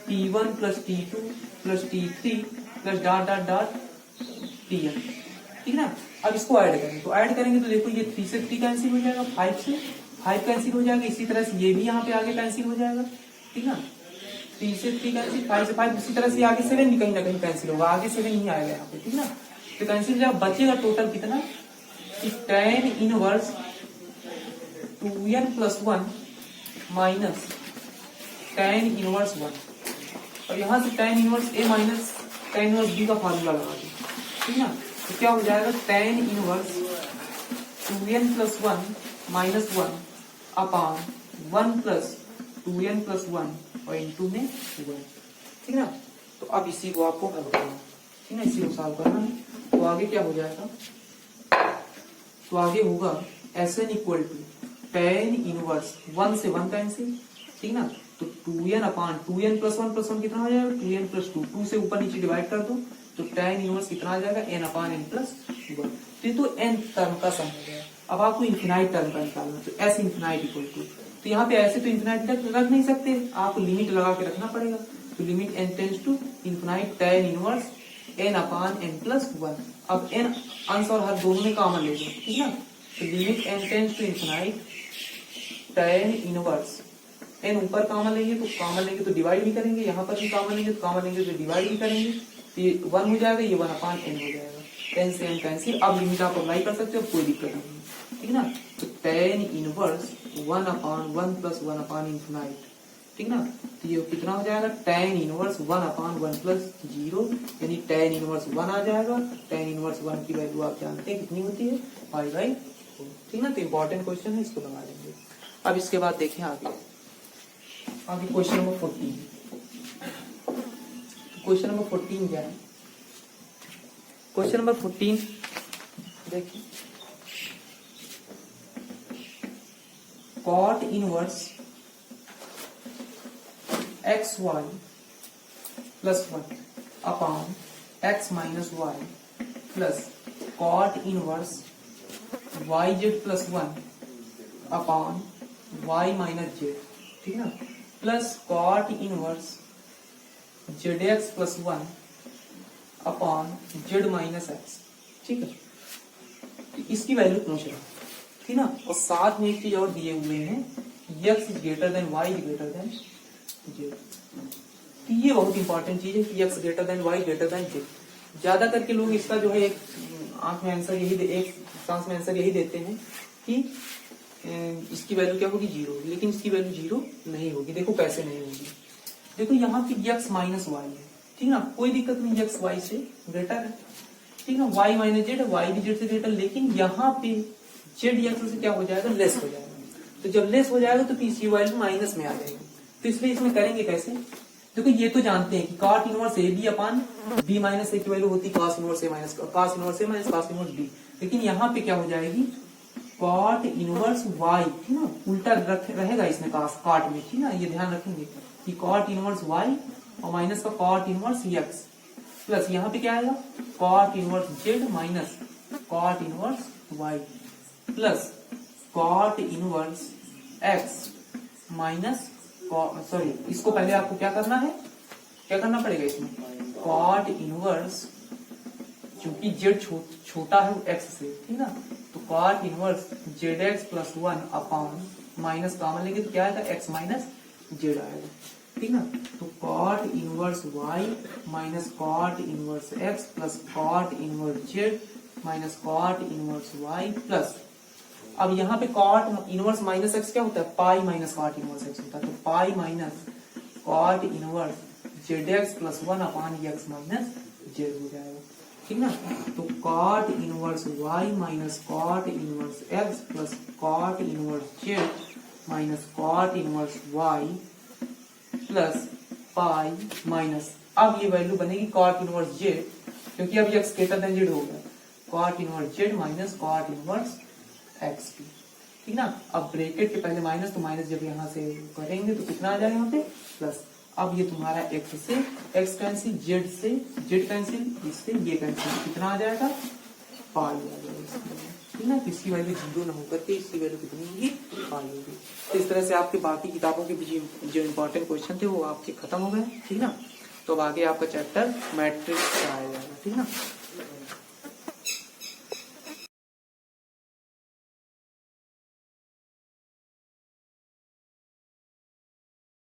T1 plus T2 plus T3 plus dot dot dot Tn, ठीक ना। अब इसको ऐड करेंगे, तो ऐड करेंगे तो देखो ये 3 से 3 कैंसिल हो जाएगा, 5 से 5 कैंसिल हो जाएगा, इसी तरह से ये भी यहाँ पे आगे कैंसिल हो जाएगा, ठीक ना। 3 से 3 कैंसिल, 5 से 5, इसी तरह से आगे 7 भी कहीं ना कहीं कैंसिल होगा, आगे 7 ही आएगा यहाँ पे, ठीक ना। तो कैंसिल जब बचेगा टोटल कितना कि tan inverse 2n plus 1 minus tan inverse 1 और यहाँ से tan inverse a minus tan inverse b का फार्मूला लगा दें, ठीक ना। तो क्या हो जाएगा tan inverse 2n plus 1 minus 1 अपान 1 प्लस 2n प्लस 1 और इंटू में 1, ठीक ना। तो अब इसी को आपको हल करना, ठीक है, इसी को सॉल्व करना है। तो आगे क्या हो जाएगा, तो आगे होगा Sn equal to tan inverse 1 से 1 कैंसिल, ठीक ना, तो 2n अपान 2n प्लस 1 कितना हो जाएगा 2n प्लस 2, 2 से ऊपर नीचे डिवाइड कर दो तो tan इनवर्स कितना आ जाएगा n अपान n प्लस 1। तो n टर्म का सम हो गया। अब आपको इन्फिनाइट टर्म का निकालना, तो s इन्फिनाइट इक्वल टू, तो यहाँ पे ऐसे तो इन्फिनाइट रख नहीं सकते, आपको लिमिट लगा के रखना पड़ेगा। तो limit n tends to infinite tan inverse n upon n plus 1। अब n अंश और हर दोनों में कॉमन ले लो, ठीक ना, तो limit n tends to infinite tan inverse, n ऊपर कॉमन लेंगे तो डिवाइड भी करेंगे, यहाँ पर भी कॉमन लेंगे तो कॉमन लेंगे तो डिवाइड भी करेंगे, तो ये 1 हो जाएगा, ये 1 अपान n हो जाएगा, n से n कैंसिल। अब लिमिट आप अप्लाई कर सकते हो, कोई दिक्कत नहीं है, ठीक ना। तो tan इनवर्स 1 अपान 1 प्लस 1 अपान इन्फिनाइट, ठीक ना, तो ये कितना हो जाएगा tan इनवर्स 1 अपान 1 प्लस 0, यानी tan इनवर्स 1 आ जाएगा। tan इनवर्स 1 की वैल्यू आप जानते हैं कितनी होती है, 5/4, ठीक ना। तो इंपॉर्टेंट क्वेश्चन है, इसको लगा देंगे। अब इसके बाद देखें आगे क्वेश्चन नंबर 14। क्वेश्चन नंबर 14 क्या है, क्वेश्चन नंबर 14 देखिए, cot inverse xy plus 1 upon x minus y plus cot inverse yz plus 1 upon y minus z, ठीक ना, plus cot inverse zx plus 1 upon z minus x, ठीक है। तो इसकी value पूछ रहा, ठीक ना, और साथ में एक चीज और दिए हुए हैं, x is greater than y is greater than z। तो ये बहुत इंपॉर्टेंट चीज है कि x greater than y greater than z। ज्यादा करके लोग इसका जो है एक आंख में आंसर एक चांस में आंसर यही देते हैं कि इसकी वैल्यू क्या होगी 0, लेकिन इसकी वैल्यू 0 नहीं होगी। देखो कैसे नहीं होगी, देखो यहाँ पे x माइनस वाई है, ठीक ना, कोई दिक्कत नहीं, x y से ग्रेटर है, ठीक ना, y माइनस जेड, y भी जेड से ग्रेटर, लेकिन यहाँ पे जेड x से क्या हो जाएगा, लेस हो जाएगा। तो जब लेस हो जाएगा तो इसकी वैल्यू माइनस में आ जाएगी। तो इसलिए इसमें करेंगे कैसे, देखो ये तो जानते हैं कि cot inverse A B upon B minus A की वैल्यू होती है cos inverse A minus cos inverse A minus cos inverse B, लेकिन यहाँ पे क्या हो जाएगी cot इनवर्स y, ठीक ना, उल्टा रहेगा इसमें cot में, ठीक ना, ये ध्यान रखेंगे कि cot इनवर्स y और माइनस का cot इनवर्स x, प्लस यहाँ पे क्या आएगा cot inverse z minus cot inverse y plus cot inverse x minus, sorry इसको पहले आपको क्या करना है, क्या करना पड़ेगा इसमें cot इनवर्स, क्योंकि z छोटा है x से, ठीक ना, तो cot inverse zx plus 1 upon minus common लेंगे तो क्या आएगा x माइनस z आएगा, ठीक ना। तो cot inverse y minus cot inverse x plus cot inverse z minus cot inverse y plus, अब यहाँ पे cot इनवर्स माइनस x क्या होता है, pi minus cot inverse x होता है, तो pi minus cot inverse zx plus 1 upon x minus z हो जाएगा, ठीक ना। तो cot inverse y minus cot inverse x plus cot inverse z minus cot inverse y plus pi minus, अब ये वैल्यू बनेगी cot इनवर्स z, क्योंकि अब x ग्रेटर देन z हो गया, cot inverse z minus cot inverse x की, ठीक ना। अब ब्रैकेट के पहले माइनस, तो माइनस जब यहाँ से करेंगे तो कितना आ जाएगा यहाँ पे प्लस। अब ये तुम्हारा x से x कैंसिल, z से z कैंसिल, इससे ये कैंसिल, कितना आ जाएगा पाई आ जाएगा, ठीक ना। इसकी वैल्यू 0 ना होकर के इसकी वैल्यू कितनी होगी, पाई होगी। तो इस तरह से आपके बाकी किताबों के जो इंपॉर्टेंट क्वेश्चन थे वो आपके खत्म हो गए, ठीक ना। तो अब आगे आपका चैप्टर मैट्रिक्स आया जाएगा, ठीक ना।